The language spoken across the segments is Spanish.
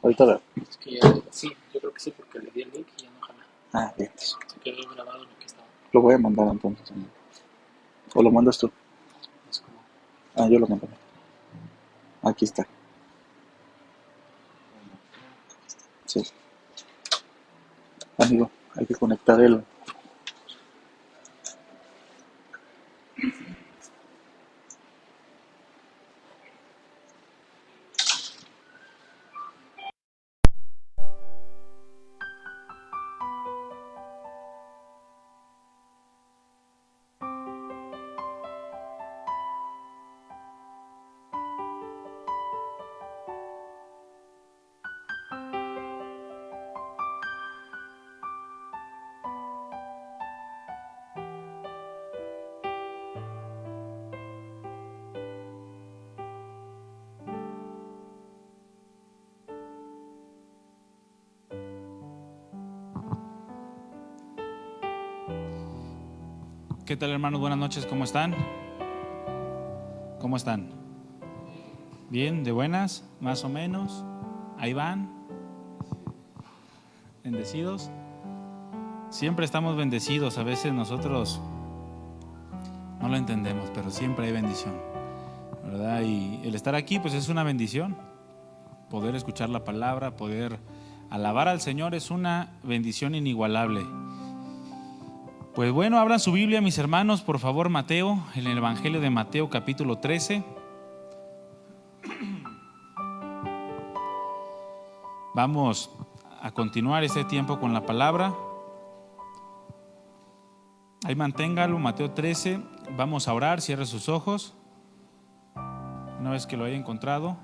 Ahorita veo. Es que ya, sí, yo creo que sí, porque le di el link y ya no jala. Ah, bien. Se quedó grabado lo que estaba. Lo voy a mandar entonces. ¿O lo mandas tú? Es como, Ah, yo lo mando. Aquí está. Sí. Amigo, hay que conectar el... ¿Qué tal, hermanos? Buenas noches, ¿cómo están? ¿Cómo están? ¿Bien? ¿De buenas? ¿Más o menos? ¿Ahí van? ¿Bendecidos? Siempre estamos bendecidos, a veces nosotros no lo entendemos, pero siempre hay bendición, ¿verdad? Y el estar aquí pues es una bendición. Poder escuchar la palabra, poder alabar al Señor es una bendición inigualable. Pues bueno, abran su Biblia, mis hermanos, por favor, Mateo, en el Evangelio de Mateo, capítulo 13. Vamos a continuar este tiempo con la palabra. Ahí manténgalo, Mateo 13. Vamos a orar, cierre sus ojos. Una vez que lo haya encontrado.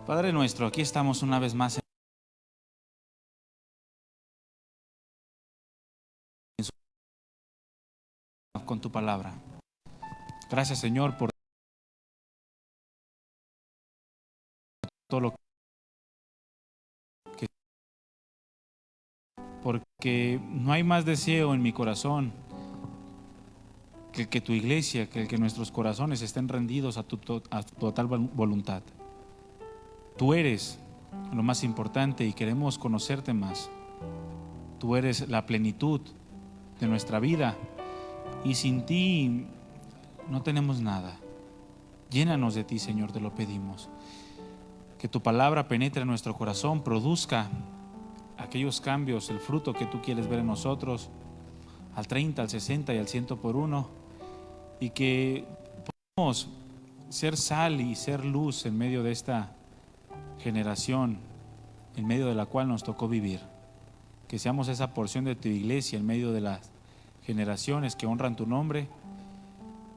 Padre nuestro, aquí estamos una vez más con tu palabra. Gracias, Señor, por todo lo que, porque no hay más deseo en mi corazón que el que tu iglesia, que el que nuestros corazones estén rendidos a tu total voluntad. Tú eres lo más importante y queremos conocerte más. Tú eres la plenitud de nuestra vida y sin ti no tenemos nada. Llénanos de ti, Señor, te lo pedimos. Que tu palabra penetre en nuestro corazón, produzca aquellos cambios, el fruto que tú quieres ver en nosotros, al 30, al 60 y al 100 por uno, y que podamos ser sal y ser luz en medio de esta generación en medio de la cual nos tocó vivir. Que seamos esa porción de tu iglesia en medio de las generaciones que honran tu nombre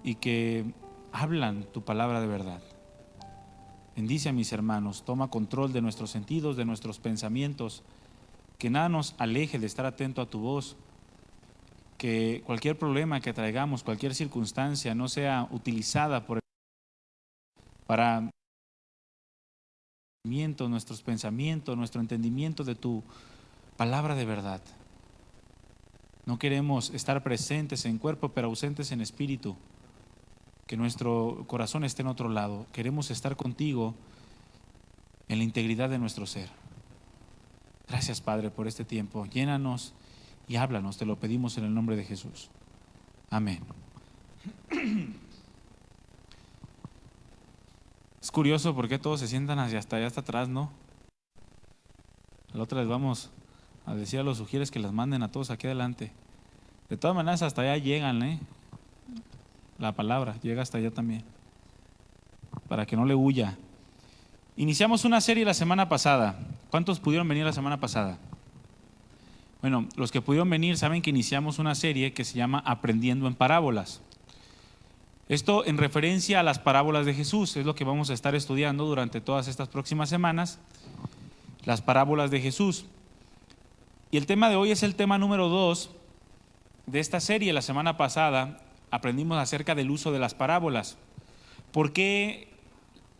y que hablan tu palabra de verdad. Bendice a mis hermanos, toma control de nuestros sentidos, de nuestros pensamientos, que nada nos aleje de estar atento a tu voz, que cualquier problema que traigamos, cualquier circunstancia no sea utilizada para nuestros pensamientos, nuestro entendimiento de tu palabra de verdad. No queremos estar presentes en cuerpo pero ausentes en espíritu, que nuestro corazón esté en otro lado. Queremos estar contigo en la integridad de nuestro ser. Gracias, Padre, por este tiempo. Llénanos y háblanos, te lo pedimos en el nombre de Jesús. Amén. Es curioso porque todos se sientan hacia hasta allá hasta atrás, ¿no? La otra les vamos a decir a los sugieres que las manden a todos aquí adelante. De todas maneras hasta allá llegan, la palabra llega hasta allá también, para que no le huya. Iniciamos una serie la semana pasada. ¿Cuántos pudieron venir la semana pasada? Bueno, los que pudieron venir saben que iniciamos una serie que se llama Aprendiendo en Parábolas. Esto en referencia a las parábolas de Jesús, es lo que vamos a estar estudiando durante todas estas próximas semanas, las parábolas de Jesús. Y el tema de hoy es el tema número 2 de esta serie. La semana pasada aprendimos acerca del uso de las parábolas. ¿Por qué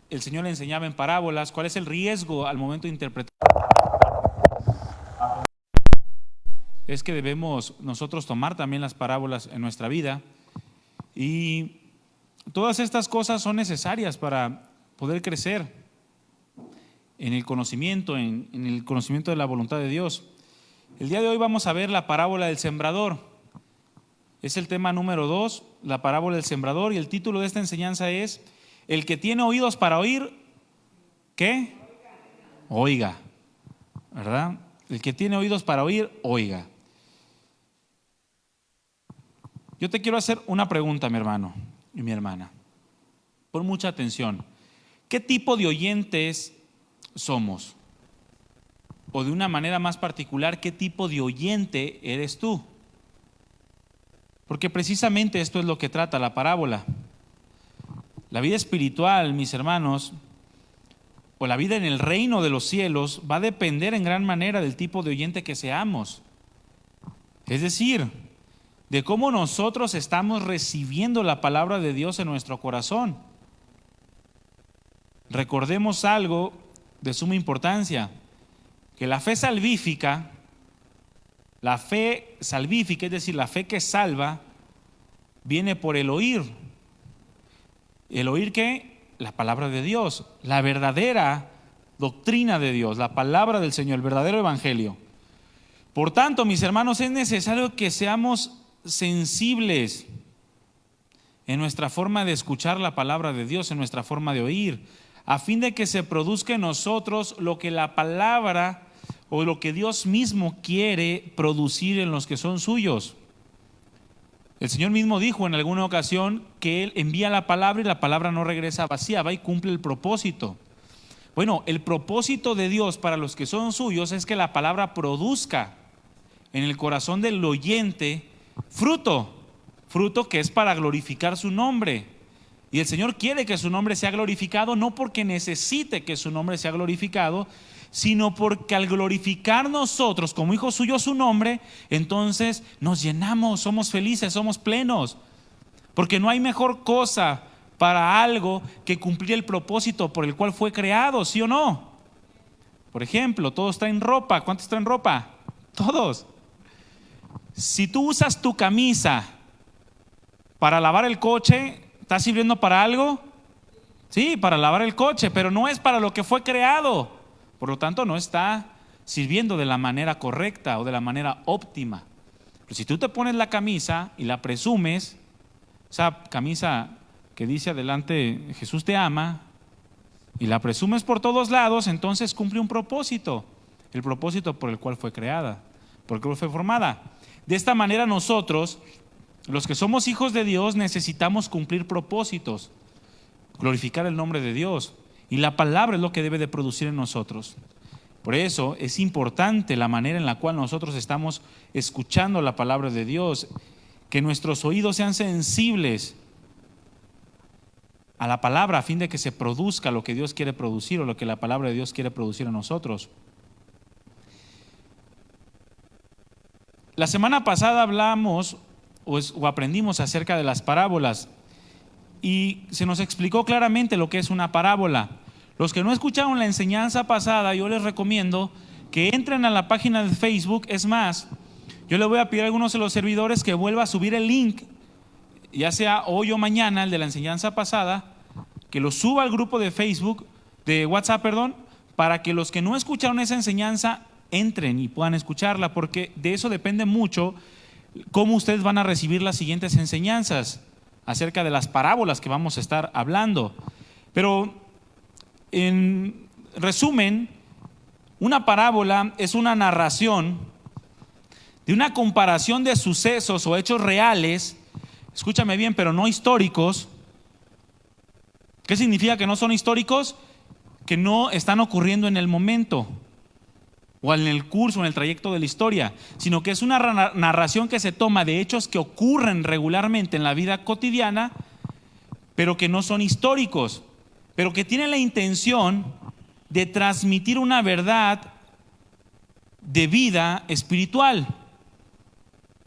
el Señor enseñaba en parábolas? ¿Cuál es el riesgo al momento de interpretar? Es que debemos nosotros tomar también las parábolas en nuestra vida, y todas estas cosas son necesarias para poder crecer en el conocimiento, en el conocimiento de la voluntad de Dios. El día de hoy vamos a ver la parábola del sembrador. Es el tema número 2, la parábola del sembrador, y el título de esta enseñanza es: el que tiene oídos para oír, ¿qué? Oiga, ¿verdad? El que tiene oídos para oír, oiga. Yo te quiero hacer una pregunta, mi hermano y mi hermana. Pon mucha atención. ¿Qué tipo de oyentes somos? O de una manera más particular, ¿qué tipo de oyente eres tú? Porque precisamente esto es lo que trata la parábola. La vida espiritual, mis hermanos, o la vida en el reino de los cielos, va a depender en gran manera del tipo de oyente que seamos. Es decir, de cómo nosotros estamos recibiendo la palabra de Dios en nuestro corazón. Recordemos algo de suma importancia, que la fe salvífica, es decir, la fe que salva, viene por el oír. ¿El oír qué? La palabra de Dios, la verdadera doctrina de Dios, la palabra del Señor, el verdadero evangelio. Por tanto, mis hermanos, es necesario que seamos sensibles en nuestra forma de escuchar la palabra de Dios, en nuestra forma de oír, a fin de que se produzca en nosotros lo que la palabra o lo que Dios mismo quiere producir en los que son suyos. El Señor mismo dijo en alguna ocasión que Él envía la palabra y la palabra no regresa vacía, va y cumple el propósito. Bueno, el propósito de Dios para los que son suyos es que la palabra produzca en el corazón del oyente fruto que es para glorificar su nombre. Y el Señor quiere que su nombre sea glorificado, no porque necesite que su nombre sea glorificado, sino porque al glorificar nosotros como hijos suyos su nombre, entonces nos llenamos, somos felices, somos plenos. Porque no hay mejor cosa para algo que cumplir el propósito por el cual fue creado, ¿sí o no? Por ejemplo, todos traen ropa. ¿Cuántos traen ropa? Todos. Si tú usas tu camisa para lavar el coche, ¿está sirviendo para algo? Sí, para lavar el coche, pero no es para lo que fue creado. Por lo tanto, no está sirviendo de la manera correcta o de la manera óptima. Pero si tú te pones la camisa y la presumes, esa camisa que dice adelante Jesús te ama, y la presumes por todos lados, entonces cumple un propósito, el propósito por el cual fue creada, por el cual fue formada. De esta manera nosotros, los que somos hijos de Dios, necesitamos cumplir propósitos, glorificar el nombre de Dios, y la palabra es lo que debe de producir en nosotros. Por eso es importante la manera en la cual nosotros estamos escuchando la palabra de Dios, que nuestros oídos sean sensibles a la palabra a fin de que se produzca lo que Dios quiere producir o lo que la palabra de Dios quiere producir en nosotros. La semana pasada hablamos o aprendimos acerca de las parábolas y se nos explicó claramente lo que es una parábola. Los que no escucharon la enseñanza pasada, yo les recomiendo que entren a la página de Facebook. Es más, yo le voy a pedir a algunos de los servidores que vuelva a subir el link, ya sea hoy o mañana, el de la enseñanza pasada, que lo suba al grupo de Facebook, de WhatsApp, para que los que no escucharon esa enseñanza entren y puedan escucharla, porque de eso depende mucho cómo ustedes van a recibir las siguientes enseñanzas acerca de las parábolas que vamos a estar hablando. Pero en resumen, una parábola es una narración de una comparación de sucesos o hechos reales, escúchame bien, pero no históricos. ¿Qué significa que no son históricos? Que no están ocurriendo en el momento o en el curso, en el trayecto de la historia, sino que es una narración que se toma de hechos que ocurren regularmente en la vida cotidiana, pero que no son históricos, pero que tienen la intención de transmitir una verdad de vida espiritual.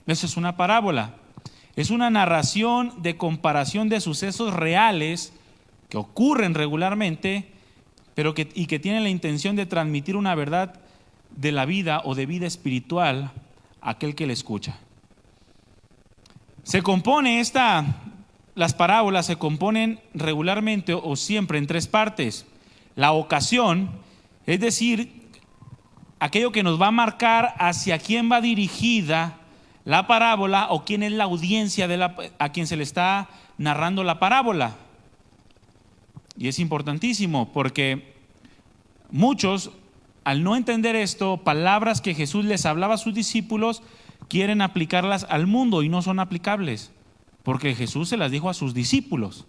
Eso es una parábola. Es una narración de comparación de sucesos reales que ocurren regularmente, pero que tienen la intención de transmitir una verdad de la vida o de vida espiritual a aquel que le escucha. Las parábolas se componen regularmente o siempre en tres partes. La ocasión, es decir, aquello que nos va a marcar hacia quién va dirigida la parábola o quién es la audiencia a quien se le está narrando la parábola. Y es importantísimo porque muchos, al no entender esto, palabras que Jesús les hablaba a sus discípulos, quieren aplicarlas al mundo y no son aplicables, porque Jesús se las dijo a sus discípulos.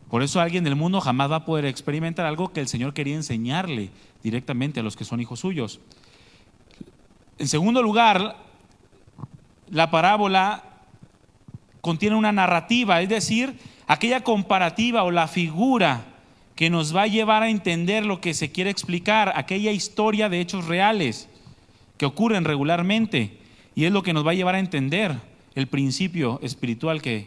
Por eso alguien del mundo jamás va a poder experimentar algo que el Señor quería enseñarle directamente a los que son hijos suyos. En segundo lugar, la parábola contiene una narrativa, es decir, aquella comparativa o la figura que nos va a llevar a entender lo que se quiere explicar, aquella historia de hechos reales que ocurren regularmente, y es lo que nos va a llevar a entender el principio espiritual que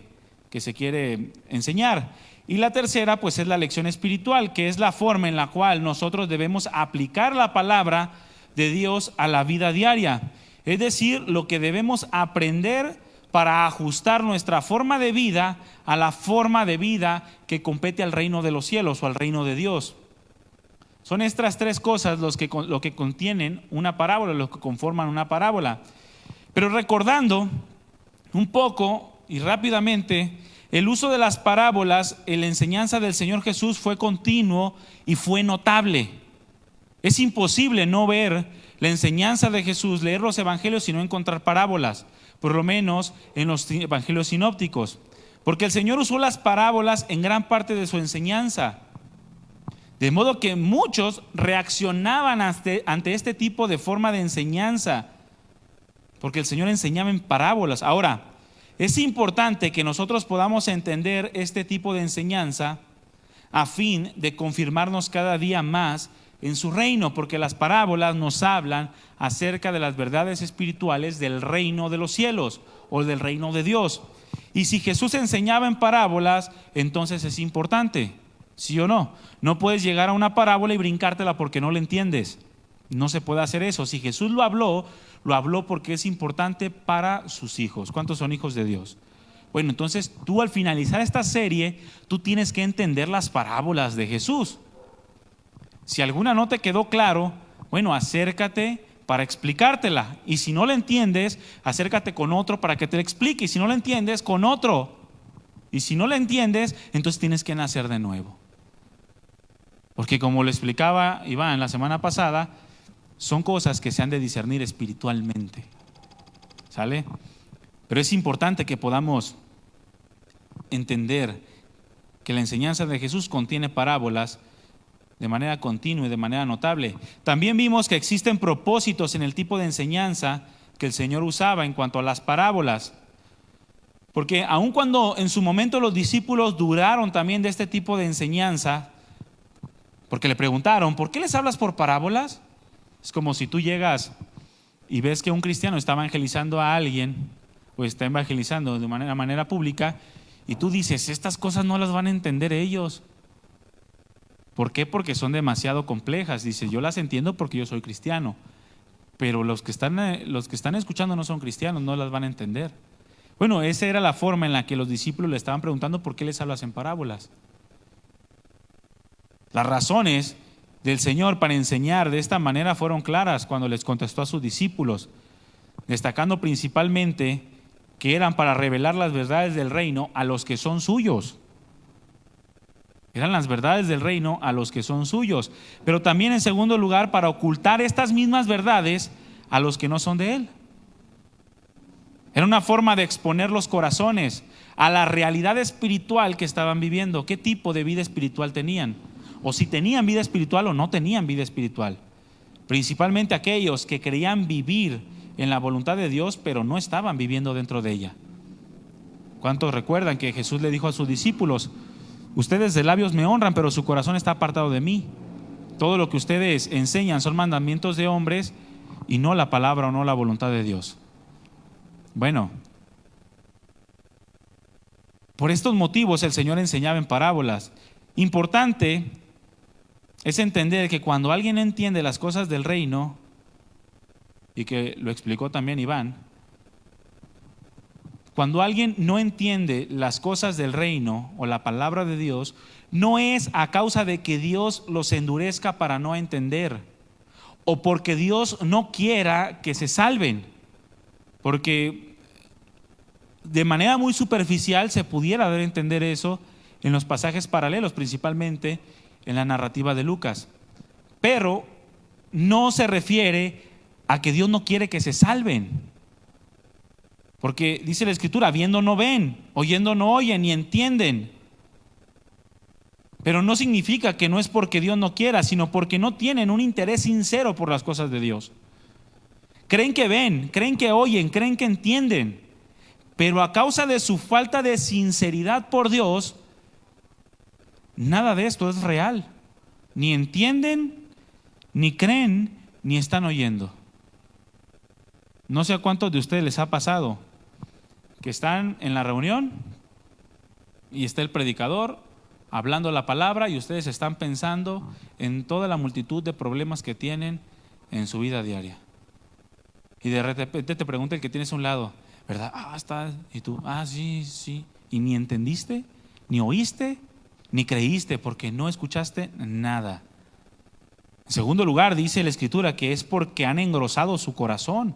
se quiere enseñar. Y la tercera, pues, es la lección espiritual, que es la forma en la cual nosotros debemos aplicar la palabra de Dios a la vida diaria. Es decir, lo que debemos aprender para ajustar nuestra forma de vida a la forma de vida que compete al reino de los cielos o al reino de Dios. Son estas tres cosas lo que contienen una parábola, lo que conforman una parábola. Pero recordando un poco y rápidamente, el uso de las parábolas en la enseñanza del Señor Jesús fue continuo y fue notable. Es imposible no ver la enseñanza de Jesús, leer los evangelios y no encontrar parábolas, por lo menos en los evangelios sinópticos, porque el Señor usó las parábolas en gran parte de su enseñanza, de modo que muchos reaccionaban ante este tipo de forma de enseñanza, porque el Señor enseñaba en parábolas. Ahora, es importante que nosotros podamos entender este tipo de enseñanza a fin de confirmarnos cada día más en su reino, porque las parábolas nos hablan acerca de las verdades espirituales del reino de los cielos o del reino de Dios. Y si Jesús enseñaba en parábolas, entonces es importante, ¿sí o no? No puedes llegar a una parábola y brincártela porque no la entiendes. No se puede hacer eso. Si Jesús lo habló porque es importante para sus hijos. ¿Cuántos son hijos de Dios? Bueno, entonces tú al finalizar esta serie, tú tienes que entender las parábolas de Jesús. Si alguna no te quedó claro, bueno, acércate para explicártela. Y si no la entiendes, acércate con otro para que te la explique. Y si no la entiendes, con otro. Y si no la entiendes, entonces tienes que nacer de nuevo. Porque como le explicaba Iván la semana pasada, son cosas que se han de discernir espiritualmente. ¿Sale? Pero es importante que podamos entender que la enseñanza de Jesús contiene parábolas de manera continua y de manera notable. También vimos que existen propósitos en el tipo de enseñanza que el Señor usaba en cuanto a las parábolas. Porque aun cuando en su momento los discípulos dudaron también de este tipo de enseñanza, porque le preguntaron, ¿por qué les hablas por parábolas? Es como si tú llegas y ves que un cristiano está evangelizando a alguien o está evangelizando de manera pública y tú dices, estas cosas no las van a entender ellos. ¿Por qué? Porque son demasiado complejas. Dice, yo las entiendo porque yo soy cristiano, pero los que están escuchando no son cristianos, no las van a entender. Bueno, esa era la forma en la que los discípulos le estaban preguntando por qué les hablas en parábolas. Las razones del Señor para enseñar de esta manera fueron claras cuando les contestó a sus discípulos, destacando principalmente que eran para revelar las verdades del reino a los que son suyos. Eran las verdades del reino a los que son suyos, pero también en segundo lugar para ocultar estas mismas verdades a los que no son de Él. Era una forma de exponer los corazones a la realidad espiritual que estaban viviendo, qué tipo de vida espiritual tenían, o si tenían vida espiritual o no tenían vida espiritual. Principalmente aquellos que creían vivir en la voluntad de Dios, pero no estaban viviendo dentro de ella. ¿Cuántos recuerdan que Jesús le dijo a sus discípulos, ustedes de labios me honran, pero su corazón está apartado de mí? Todo lo que ustedes enseñan son mandamientos de hombres, y no la palabra o no la voluntad de Dios. Bueno, por estos motivos el Señor enseñaba en parábolas. Importante es entender que cuando alguien entiende las cosas del reino, y que lo explicó también Iván, cuando alguien no entiende las cosas del reino o la palabra de Dios, no es a causa de que Dios los endurezca para no entender, o porque Dios no quiera que se salven, porque de manera muy superficial se pudiera dar a entender eso en los pasajes paralelos, principalmente en la narrativa de Lucas. Pero no se refiere a que Dios no quiere que se salven, porque dice la Escritura, viendo no ven, oyendo no oyen ni entienden. Pero no significa que no es porque Dios no quiera, sino porque no tienen un interés sincero por las cosas de Dios. Creen que ven, creen que oyen, creen que entienden, pero a causa de su falta de sinceridad por Dios, nada de esto es real. Ni entienden, ni creen, ni están oyendo. No sé a cuántos de ustedes les ha pasado que están en la reunión y está el predicador hablando la palabra y ustedes están pensando en toda la multitud de problemas que tienen en su vida diaria. Y de repente te pregunta el que tienes a un lado, ¿verdad? Está. Y tú, sí, sí. Y ni entendiste, ni oíste, ni creíste, porque no escuchaste nada. En segundo lugar, dice la Escritura que es porque han engrosado su corazón.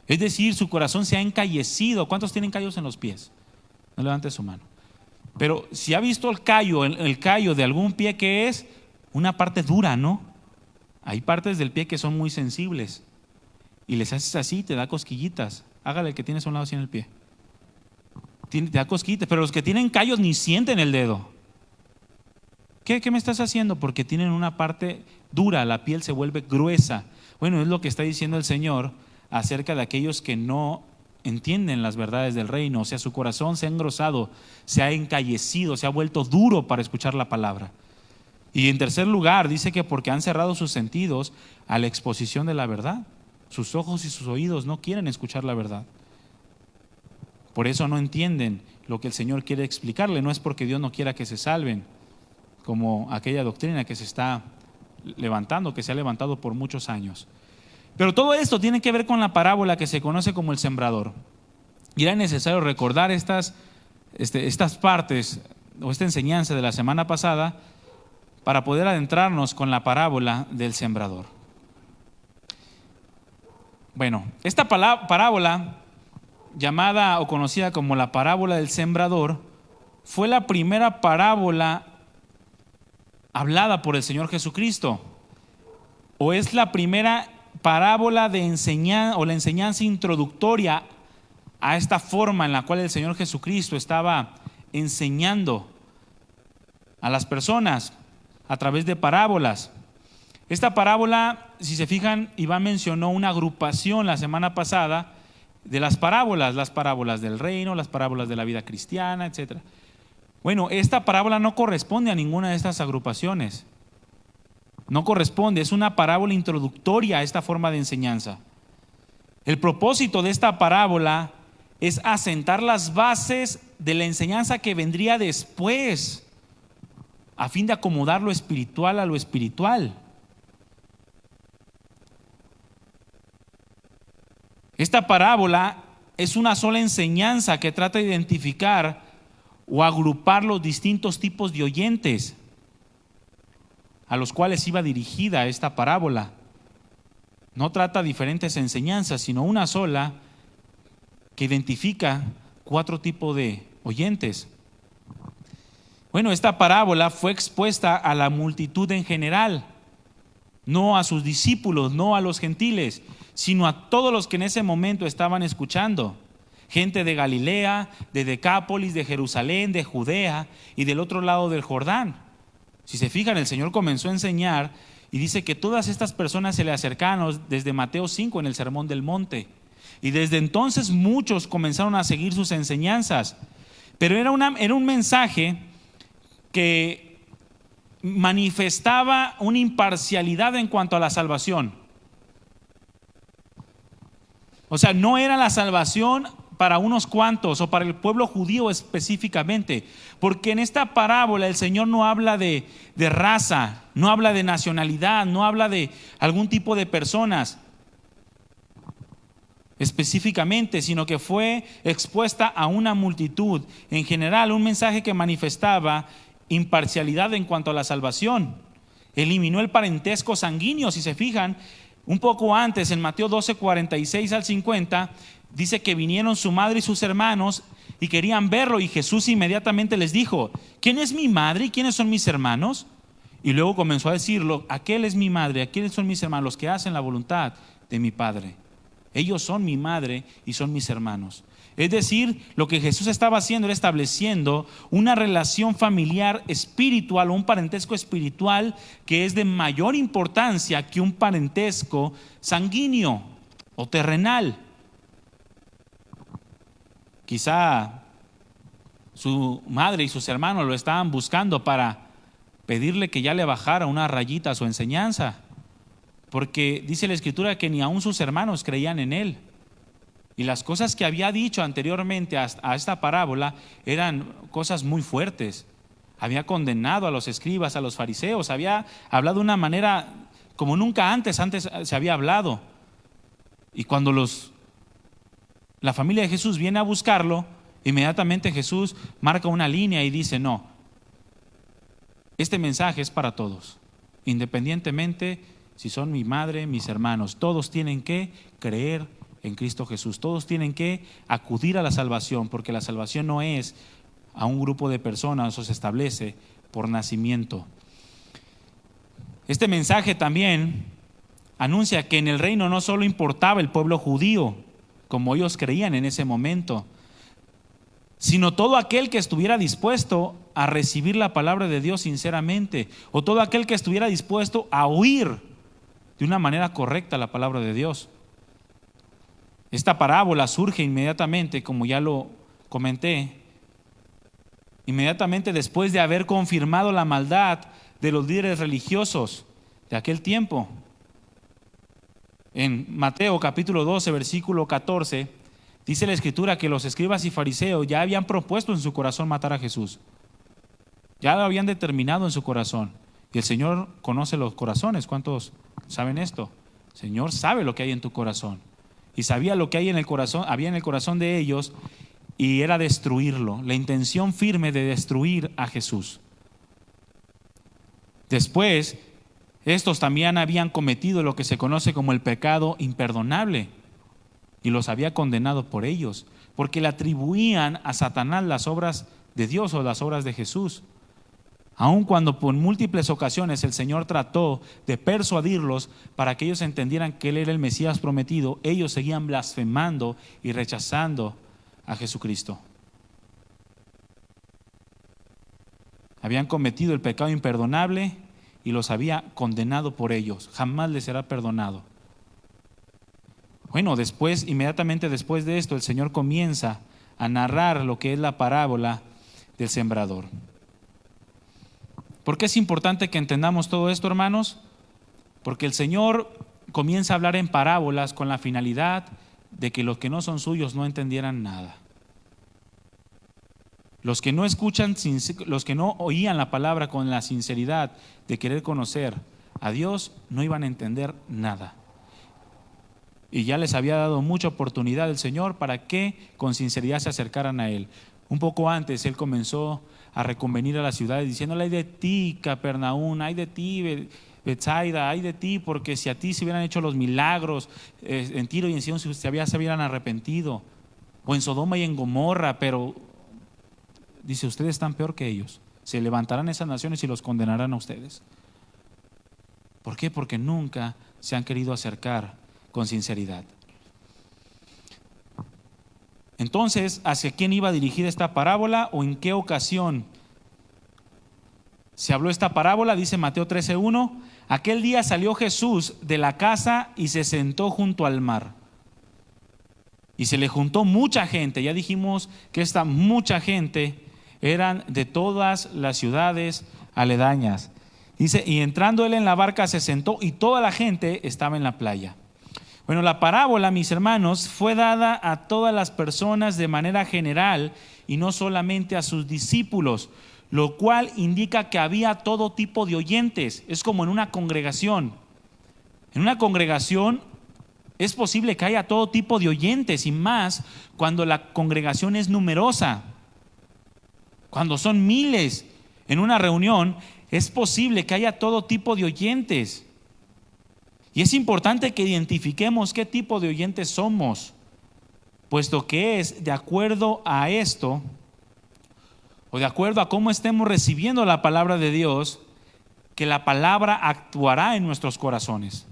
Es decir, su corazón se ha encallecido. ¿Cuántos tienen callos en los pies? No levante su mano. Pero si ha visto el callo de algún pie, que es una parte dura, ¿no? Hay partes del pie que son muy sensibles y les haces así, te da cosquillitas. Hágale el que tienes a un lado así en el pie. Te da cosquillitas, pero los que tienen callos ni sienten el dedo. ¿Qué me estás haciendo? Porque tienen una parte dura, la piel se vuelve gruesa. Bueno, es lo que está diciendo el Señor acerca de aquellos que no entienden las verdades del reino. O sea, su corazón se ha engrosado, se ha encallecido, se ha vuelto duro para escuchar la palabra. Y en tercer lugar, dice que porque han cerrado sus sentidos a la exposición de la verdad. Sus ojos y sus oídos no quieren escuchar la verdad. Por eso no entienden lo que el Señor quiere explicarle. No es porque Dios no quiera que se salven, como aquella doctrina que se está levantando, que se ha levantado por muchos años. Pero todo esto tiene que ver con la parábola que se conoce como el sembrador. Y era necesario recordar estas partes o esta enseñanza de la semana pasada para poder adentrarnos con la parábola del sembrador. Bueno, esta parábola, llamada o conocida como la parábola del sembrador, fue la primera parábola hablada por el Señor Jesucristo, o es la primera parábola de enseñanza o la enseñanza introductoria a esta forma en la cual el Señor Jesucristo estaba enseñando a las personas a través de parábolas. Esta parábola, si se fijan, Iván mencionó una agrupación la semana pasada de las parábolas del reino, las parábolas de la vida cristiana, etc. Bueno, esta parábola no corresponde a ninguna de estas agrupaciones. No corresponde, es una parábola introductoria a esta forma de enseñanza. El propósito de esta parábola es asentar las bases de la enseñanza que vendría después, a fin de acomodar lo espiritual a lo espiritual. Esta parábola es una sola enseñanza que trata de identificar o agrupar los distintos tipos de oyentes a los cuales iba dirigida esta parábola. No trata diferentes enseñanzas, sino una sola que identifica 4 tipos de oyentes. Bueno, esta parábola fue expuesta a la multitud en general, no a sus discípulos, no a los gentiles, sino a todos los que en ese momento estaban escuchando. Gente de Galilea, de Decápolis, de Jerusalén, de Judea y del otro lado del Jordán. Si se fijan, el Señor comenzó a enseñar y dice que todas estas personas se le acercaron desde Mateo 5 en el Sermón del Monte. Y desde entonces muchos comenzaron a seguir sus enseñanzas. Pero era un mensaje que manifestaba una imparcialidad en cuanto a la salvación. O sea, no era la salvación para unos cuantos o para el pueblo judío específicamente, porque en esta parábola el Señor no habla de raza, no habla de nacionalidad, no habla de algún tipo de personas específicamente, sino que fue expuesta a una multitud. En general, un mensaje que manifestaba imparcialidad en cuanto a la salvación. Eliminó el parentesco sanguíneo. Si se fijan, un poco antes, en Mateo 12, 46 al 50, dice que vinieron su madre y sus hermanos y querían verlo, y Jesús inmediatamente les dijo: ¿quién es mi madre y quiénes son mis hermanos? Y luego comenzó a decirlo: aquel es mi madre, aquellos son mis hermanos, los que hacen la voluntad de mi Padre. Ellos son mi madre y son mis hermanos. Es decir, lo que Jesús estaba haciendo era estableciendo una relación familiar espiritual o un parentesco espiritual que es de mayor importancia que un parentesco sanguíneo o terrenal. Quizá su madre y sus hermanos lo estaban buscando para pedirle que ya le bajara una rayita a su enseñanza, porque dice la Escritura que ni aun sus hermanos creían en él. Y las cosas que había dicho anteriormente a esta parábola eran cosas muy fuertes. Había condenado a los escribas, a los fariseos, había hablado de una manera como nunca antes se había hablado. Y cuando la familia de Jesús viene a buscarlo, inmediatamente Jesús marca una línea y dice: no, este mensaje es para todos, independientemente si son mi madre, mis hermanos. Todos tienen que creer en Cristo Jesús, todos tienen que acudir a la salvación, porque la salvación no es a un grupo de personas o se establece por nacimiento. Este mensaje también anuncia que en el reino no solo importaba el pueblo judío, como ellos creían en ese momento, sino todo aquel que estuviera dispuesto a recibir la palabra de Dios sinceramente, o todo aquel que estuviera dispuesto a oír de una manera correcta la palabra de Dios. Esta parábola surge inmediatamente, como ya lo comenté, inmediatamente después de haber confirmado la maldad de los líderes religiosos de aquel tiempo. En Mateo capítulo 12, versículo 14, dice la Escritura que los escribas y fariseos ya habían propuesto en su corazón matar a Jesús. Ya lo habían determinado en su corazón. Y el Señor conoce los corazones. ¿Cuántos saben esto? El Señor sabe lo que hay en tu corazón. Y sabía lo que hay en el corazón, había en el corazón de ellos, y era destruirlo. La intención firme de destruir a Jesús. Después, estos también habían cometido lo que se conoce como el pecado imperdonable, y los había condenado por ellos, porque le atribuían a Satanás las obras de Dios o las obras de Jesús. Aun cuando por múltiples ocasiones el Señor trató de persuadirlos para que ellos entendieran que Él era el Mesías prometido, ellos seguían blasfemando y rechazando a Jesucristo. Habían cometido el pecado imperdonable y los había condenado por ellos. Jamás les será perdonado. Bueno, inmediatamente después de esto, el Señor comienza a narrar lo que es la parábola del sembrador. ¿Por qué es importante que entendamos todo esto, hermanos? Porque el Señor comienza a hablar en parábolas con la finalidad de que los que no son suyos no entendieran nada. Los que no escuchan, los que no oían la palabra con la sinceridad de querer conocer a Dios, no iban a entender nada. Y ya les había dado mucha oportunidad el Señor para que con sinceridad se acercaran a Él. Un poco antes Él comenzó a reconvenir a las ciudades diciéndole: ay de ti, Capernaum, ay de ti, Betsaida, ay de ti, porque si a ti se hubieran hecho los milagros en Tiro y en Sidón, se hubieran arrepentido, o en Sodoma y en Gomorra, pero dice: ustedes están peor que ellos. Se levantarán esas naciones y los condenarán a ustedes. ¿Por qué? Porque nunca se han querido acercar con sinceridad. Entonces, ¿hacia quién iba dirigida esta parábola o en qué ocasión se habló esta parábola? Dice Mateo 13:1: aquel día salió Jesús de la casa y se sentó junto al mar. Y se le juntó mucha gente. Ya dijimos que esta mucha gente eran de todas las ciudades aledañas. Dice: y entrando él en la barca se sentó y toda la gente estaba en la playa. Bueno, la parábola, mis hermanos, fue dada a todas las personas de manera general y no solamente a sus discípulos, lo cual indica que había todo tipo de oyentes. Es como en una congregación. En una congregación es posible que haya todo tipo de oyentes, y más cuando la congregación es numerosa. Cuando son miles en una reunión, es posible que haya todo tipo de oyentes. Y es importante que identifiquemos qué tipo de oyentes somos, puesto que es de acuerdo a esto, o de acuerdo a cómo estemos recibiendo la palabra de Dios, que la palabra actuará en nuestros corazones.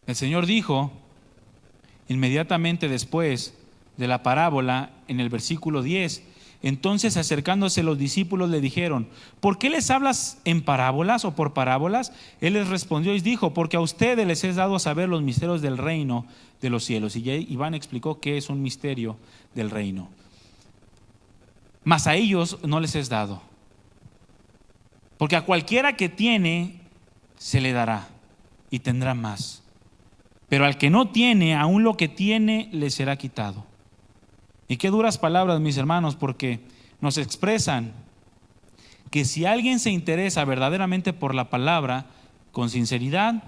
El Señor dijo inmediatamente después de la parábola, en el versículo 10, entonces acercándose los discípulos le dijeron: ¿por qué les hablas en parábolas o por parábolas? Él les respondió y dijo: porque a ustedes les es dado saber los misterios del reino de los cielos. Y ya Iván explicó qué es un misterio del reino. Mas a ellos no les es dado, porque a cualquiera que tiene se le dará y tendrá más, pero al que no tiene, aún lo que tiene le será quitado. Y qué duras palabras, mis hermanos, porque nos expresan que si alguien se interesa verdaderamente por la palabra con sinceridad,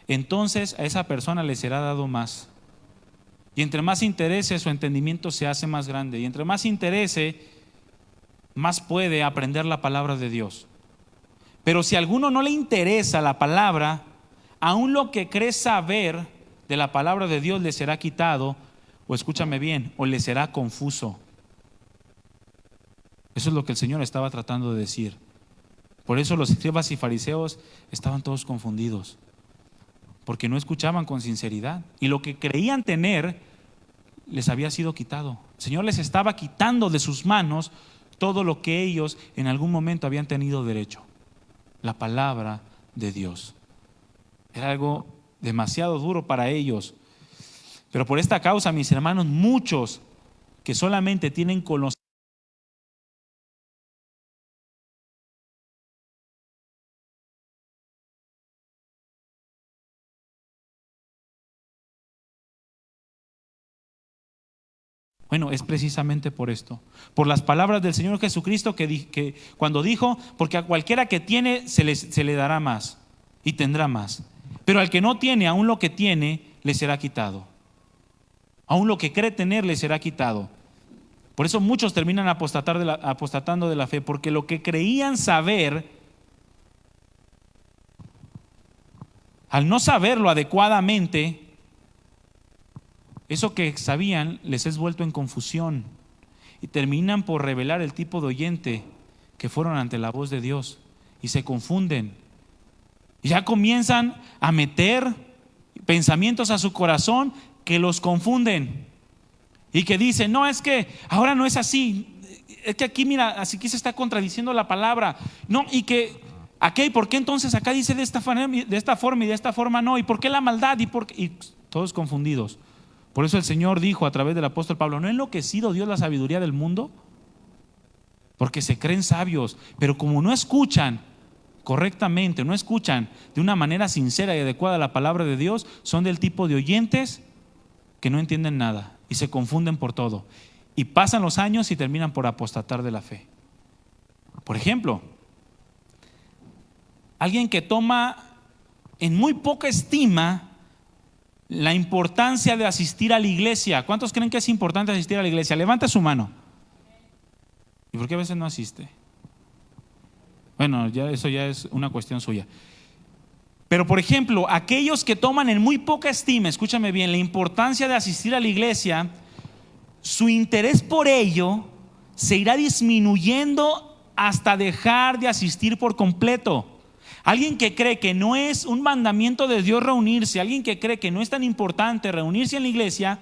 entonces a esa persona le será dado más. Y entre más interese, su entendimiento se hace más grande. Y entre más interese, más puede aprender la palabra de Dios. Pero si a alguno no le interesa la palabra, aún lo que cree saber de la palabra de Dios le será quitado, o escúchame bien, o le será confuso. Eso es lo que el Señor estaba tratando de decir. Por eso los escribas y fariseos estaban todos confundidos, porque no escuchaban con sinceridad, y lo que creían tener les había sido quitado. El Señor les estaba quitando de sus manos todo lo que ellos en algún momento habían tenido derecho: la palabra de Dios. Era algo demasiado duro para ellos. Pero por esta causa, mis hermanos, muchos que solamente tienen conocimiento es precisamente por esto, por las palabras del Señor Jesucristo que cuando dijo: porque a cualquiera que tiene se le dará más y tendrá más, pero al que no tiene, aún lo que tiene le será quitado. Aún lo que cree tener le será quitado. Por eso muchos terminan apostatando de la fe, porque lo que creían saber, al no saberlo adecuadamente, eso que sabían les es vuelto en confusión, y terminan por revelar el tipo de oyente que fueron ante la voz de Dios, y se confunden. Y ya comienzan a meter pensamientos a su corazón que los confunden, y que dicen: no, es que ahora no es así, es que aquí mira, así que se está contradiciendo la palabra, no, y que aquí, ¿por qué entonces acá dice de esta forma y de esta forma no? ¿Y por qué la maldad? Y todos confundidos. Por eso el Señor dijo a través del apóstol Pablo: ¿no ha enloquecido Dios la sabiduría del mundo? Porque se creen sabios, pero como no escuchan correctamente, no escuchan de una manera sincera y adecuada la palabra de Dios, son del tipo de oyentes que no entienden nada y se confunden por todo, y pasan los años y terminan por apostatar de la fe. Por ejemplo, alguien que toma en muy poca estima la importancia de asistir a la iglesia. ¿Cuántos creen que es importante asistir a la iglesia? Levanta su mano. ¿Y por qué a veces no asiste? Bueno, eso ya es una cuestión suya. Pero por ejemplo, aquellos que toman en muy poca estima, escúchame bien, la importancia de asistir a la iglesia, su interés por ello se irá disminuyendo hasta dejar de asistir por completo. Alguien que cree que no es un mandamiento de Dios reunirse, alguien que cree que no es tan importante reunirse en la iglesia,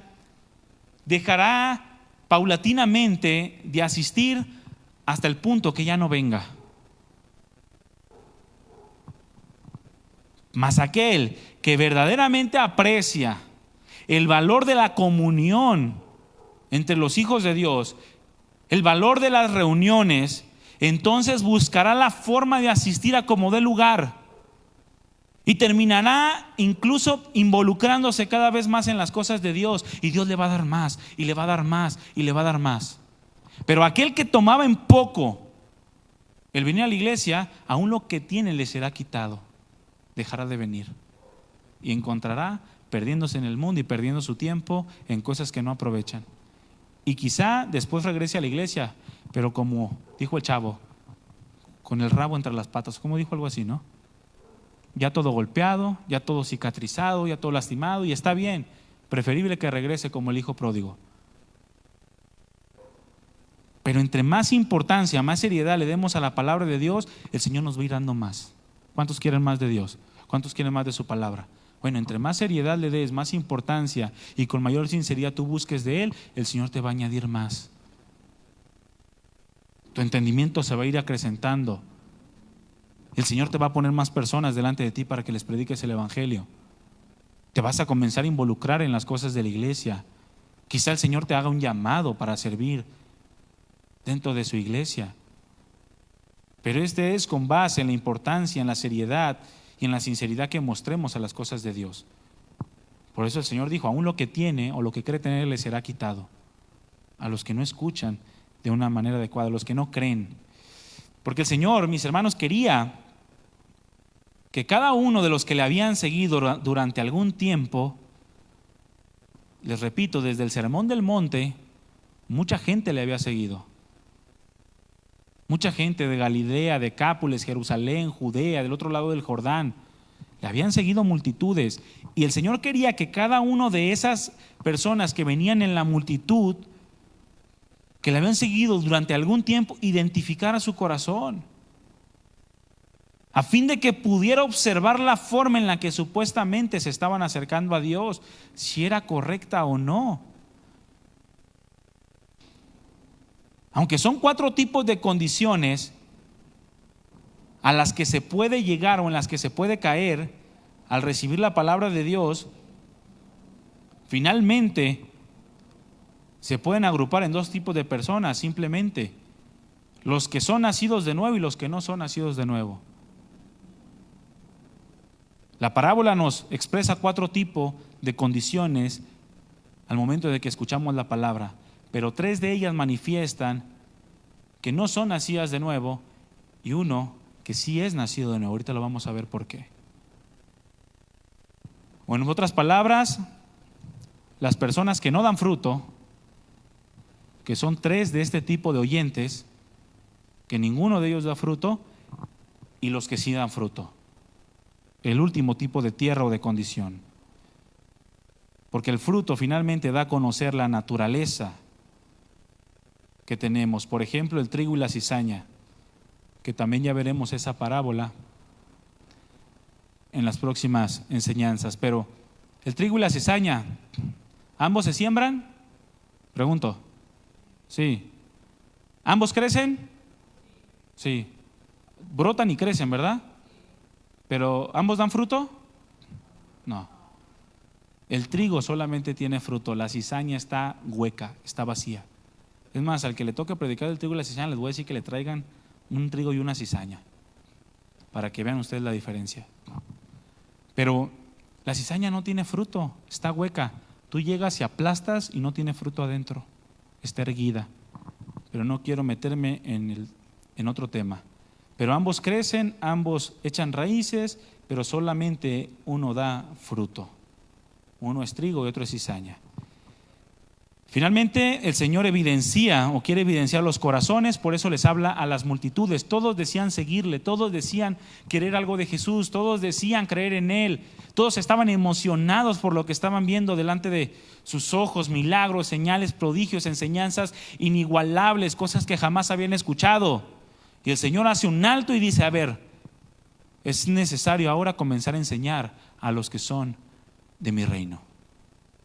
dejará paulatinamente de asistir hasta el punto que ya no venga. Mas aquel que verdaderamente aprecia el valor de la comunión entre los hijos de Dios, el valor de las reuniones, entonces buscará la forma de asistir a como dé lugar. Y terminará incluso involucrándose cada vez más en las cosas de Dios. Y Dios le va a dar más, y le va a dar más, y le va a dar más. Pero aquel que tomaba en poco el venir a la iglesia, aún lo que tiene le será quitado. Dejará de venir. Y encontrará perdiéndose en el mundo y perdiendo su tiempo en cosas que no aprovechan. Y quizá después regrese a la iglesia, pero como dijo el chavo, con el rabo entre las patas. ¿Cómo dijo algo así, no? Ya todo golpeado, ya todo cicatrizado, ya todo lastimado, y está bien. Preferible que regrese como el hijo pródigo. Pero entre más importancia, más seriedad le demos a la palabra de Dios, el Señor nos va a ir dando más. ¿Cuántos quieren más de Dios? ¿Cuántos quieren más de su palabra? Bueno, entre más seriedad le des, más importancia y con mayor sinceridad tú busques de Él, el Señor te va a añadir más. Tu entendimiento se va a ir acrecentando. El Señor te va a poner más personas delante de ti para que les prediques el Evangelio. Te vas a comenzar a involucrar en las cosas de la iglesia. Quizá el Señor te haga un llamado para servir dentro de su iglesia. Pero este es con base en la importancia, en la seriedad y en la sinceridad que mostremos a las cosas de Dios. Por eso el Señor dijo, aún lo que tiene o lo que cree tener le será quitado. A los que no escuchan de una manera adecuada, a los que no creen. Porque el Señor, mis hermanos, quería que cada uno de los que le habían seguido durante algún tiempo, les repito, desde el Sermón del Monte, mucha gente le había seguido. Mucha gente de Galilea, Decápolis, Jerusalén, Judea, del otro lado del Jordán, le habían seguido multitudes. Y el Señor quería que cada uno de esas personas que venían en la multitud, que le habían seguido durante algún tiempo, identificara su corazón, a fin de que pudiera observar la forma en la que supuestamente se estaban acercando a Dios, si era correcta o no. Aunque son 4 tipos de condiciones a las que se puede llegar o en las que se puede caer al recibir la palabra de Dios, finalmente se pueden agrupar en 2 tipos de personas simplemente: los que son nacidos de nuevo y los que no son nacidos de nuevo. La parábola nos expresa 4 tipos de condiciones al momento de que escuchamos la palabra, pero 3 de ellas manifiestan que no son nacidas de nuevo y uno que sí es nacido de nuevo. Ahorita lo vamos a ver por qué. O en otras palabras, las personas que no dan fruto, que son 3 de este tipo de oyentes, que ninguno de ellos da fruto, y los que sí dan fruto. El último tipo de tierra o de condición. Porque el fruto finalmente da a conocer la naturaleza que tenemos. Por ejemplo, el trigo y la cizaña, que también ya veremos esa parábola en las próximas enseñanzas. Pero el trigo y la cizaña, ¿ambos se siembran? Pregunto. Sí. ¿Ambos crecen? Sí. Brotan y crecen, ¿verdad? Pero ¿ambos dan fruto? No. El trigo solamente tiene fruto, la cizaña está hueca, está vacía. Es más, al que le toque predicar el trigo y la cizaña, les voy a decir que le traigan un trigo y una cizaña, para que vean ustedes la diferencia. Pero la cizaña no tiene fruto, está hueca. Tú llegas y aplastas y no tiene fruto adentro, está erguida. Pero no quiero meterme en otro tema. Pero ambos crecen, ambos echan raíces, pero solamente uno da fruto. Uno es trigo y otro es cizaña. Finalmente, el Señor evidencia o quiere evidenciar los corazones, por eso les habla a las multitudes. Todos decían seguirle, todos decían querer algo de Jesús, todos decían creer en Él, todos estaban emocionados por lo que estaban viendo delante de sus ojos: milagros, señales, prodigios, enseñanzas inigualables, cosas que jamás habían escuchado. Y el Señor hace un alto y dice: a ver, es necesario ahora comenzar a enseñar a los que son de mi reino,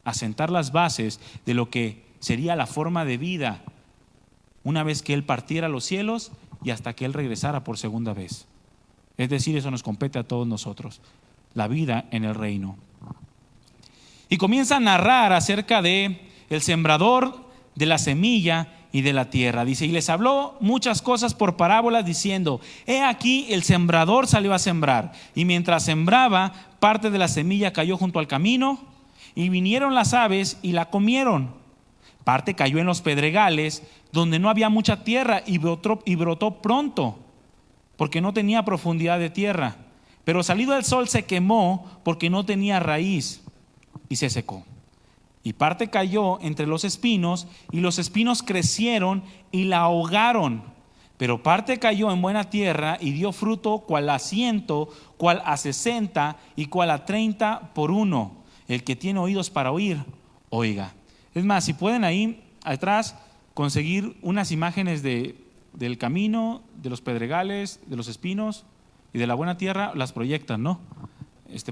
a sentar las bases de lo que sería la forma de vida una vez que Él partiera a los cielos y hasta que Él regresara por segunda vez. Es decir, eso nos compete a todos nosotros, la vida en el reino. Y comienza a narrar acerca de el sembrador, de la semilla y de la tierra. Dice, y les habló muchas cosas por parábolas diciendo, he aquí el sembrador salió a sembrar, y mientras sembraba, parte de la semilla cayó junto al camino, y vinieron las aves y la comieron. Parte cayó en los pedregales, donde no había mucha tierra, y brotó pronto, porque no tenía profundidad de tierra. Pero salido el sol se quemó, porque no tenía raíz, y se secó. Y parte cayó entre los espinos, y los espinos crecieron y la ahogaron. Pero parte cayó en buena tierra y dio fruto, cual a 100, cual a 60 y cual a 30 por uno. El que tiene oídos para oír, oiga. Es más, si pueden ahí atrás conseguir unas imágenes del camino, de los pedregales, de los espinos y de la buena tierra, las proyectan, ¿no?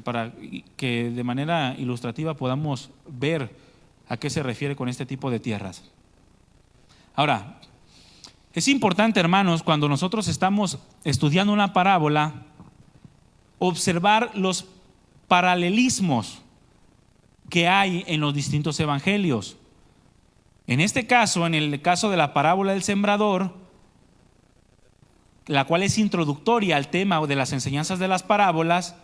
Para que de manera ilustrativa podamos ver a qué se refiere con este tipo de tierras. Ahora, es importante, hermanos, cuando nosotros estamos estudiando una parábola, observar los paralelismos que hay en los distintos evangelios. En este caso, en el caso de la parábola del sembrador, la cual es introductoria al tema de las enseñanzas de las parábolas,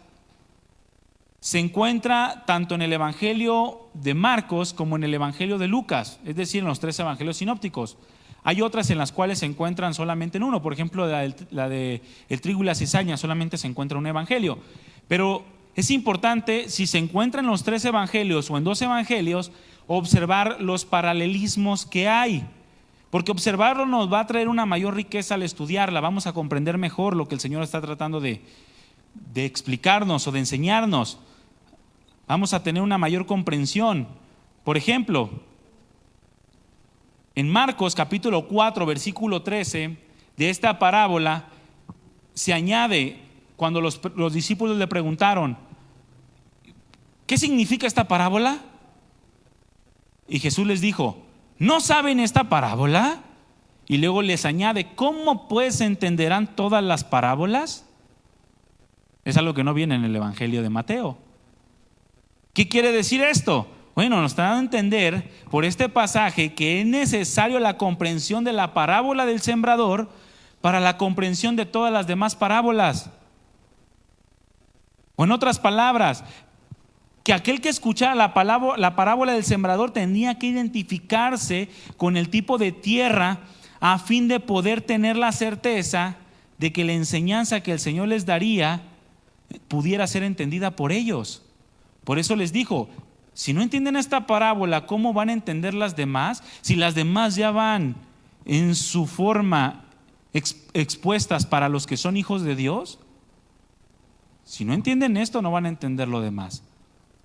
se encuentra tanto en el Evangelio de Marcos como en el Evangelio de Lucas, es decir, en los 3 evangelios sinópticos. Hay otras en las cuales se encuentran solamente en uno, por ejemplo, la de el trigo y la cizaña, solamente se encuentra un evangelio. Pero es importante, si se encuentra en los 3 evangelios o en 2 evangelios, observar los paralelismos que hay, porque observarlo nos va a traer una mayor riqueza al estudiarla. Vamos a comprender mejor lo que el Señor está tratando de explicarnos o de enseñarnos. Vamos a tener una mayor comprensión. Por ejemplo, en Marcos capítulo 4 versículo 13 de esta parábola se añade, cuando los discípulos le preguntaron, ¿qué significa esta parábola? Y Jesús les dijo, ¿no saben esta parábola? Y luego les añade, ¿cómo pues entenderán todas las parábolas? Es algo que no viene en el Evangelio de Mateo. ¿Qué quiere decir esto? Bueno, nos está dando a entender por este pasaje que es necesario la comprensión de la parábola del sembrador para la comprensión de todas las demás parábolas. O en otras palabras, que aquel que escuchara la parábola del sembrador tenía que identificarse con el tipo de tierra a fin de poder tener la certeza de que la enseñanza que el Señor les daría pudiera ser entendida por ellos. Por eso les dijo, si no entienden esta parábola, ¿cómo van a entender las demás? Si las demás ya van en su forma expuestas para los que son hijos de Dios. Si no entienden esto, no van a entender lo demás.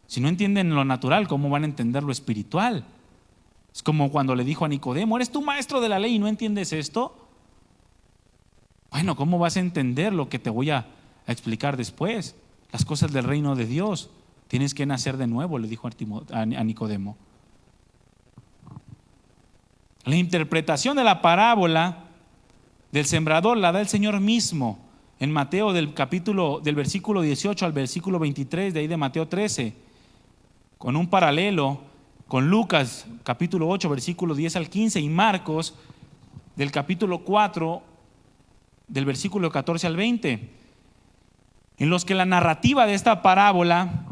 Si no entienden lo natural, ¿cómo van a entender lo espiritual? Es como cuando le dijo a Nicodemo, ¿eres tú maestro de la ley y no entiendes esto? Bueno, ¿cómo vas a entender lo que te voy a explicar después? Las cosas del reino de Dios. Tienes que nacer de nuevo, le dijo a Nicodemo. La interpretación de la parábola del sembrador la da el Señor mismo en Mateo del versículo 18 al versículo 23, de ahí de Mateo 13, con un paralelo con Lucas capítulo 8, versículo 10 al 15, y Marcos del capítulo 4, del versículo 14 al 20, en los que la narrativa de esta parábola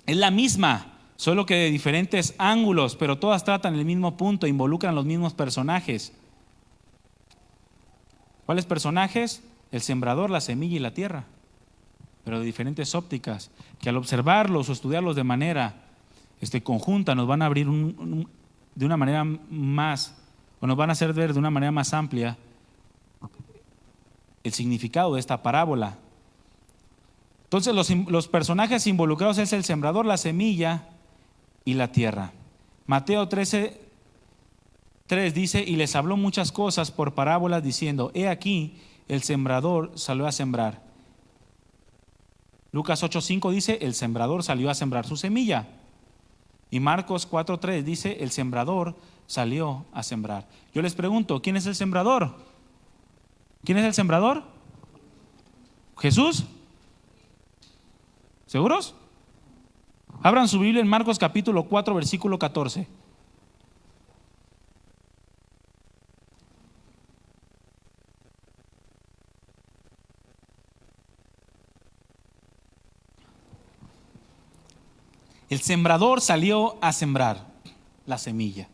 es la misma, solo que de diferentes ángulos, pero todas tratan el mismo punto, involucran los mismos personajes. ¿Cuáles personajes? El sembrador, la semilla y la tierra, pero de diferentes ópticas, que al observarlos o estudiarlos de manera conjunta nos van a abrir de una manera más, o nos van a hacer ver de una manera más amplia el significado de esta parábola. Entonces los personajes involucrados es el sembrador, la semilla y la tierra. Mateo 13:3 dice, y les habló muchas cosas por parábolas diciendo, he aquí el sembrador salió a sembrar. Lucas 8:5 dice, el sembrador salió a sembrar su semilla. Y Marcos 4:3 dice, el sembrador salió a sembrar. Yo les pregunto, ¿quién es el sembrador? ¿Quién es el sembrador? ¿Jesús? ¿Seguros? Abran su Biblia en Marcos capítulo 4, versículo 14. El sembrador salió a sembrar la semilla.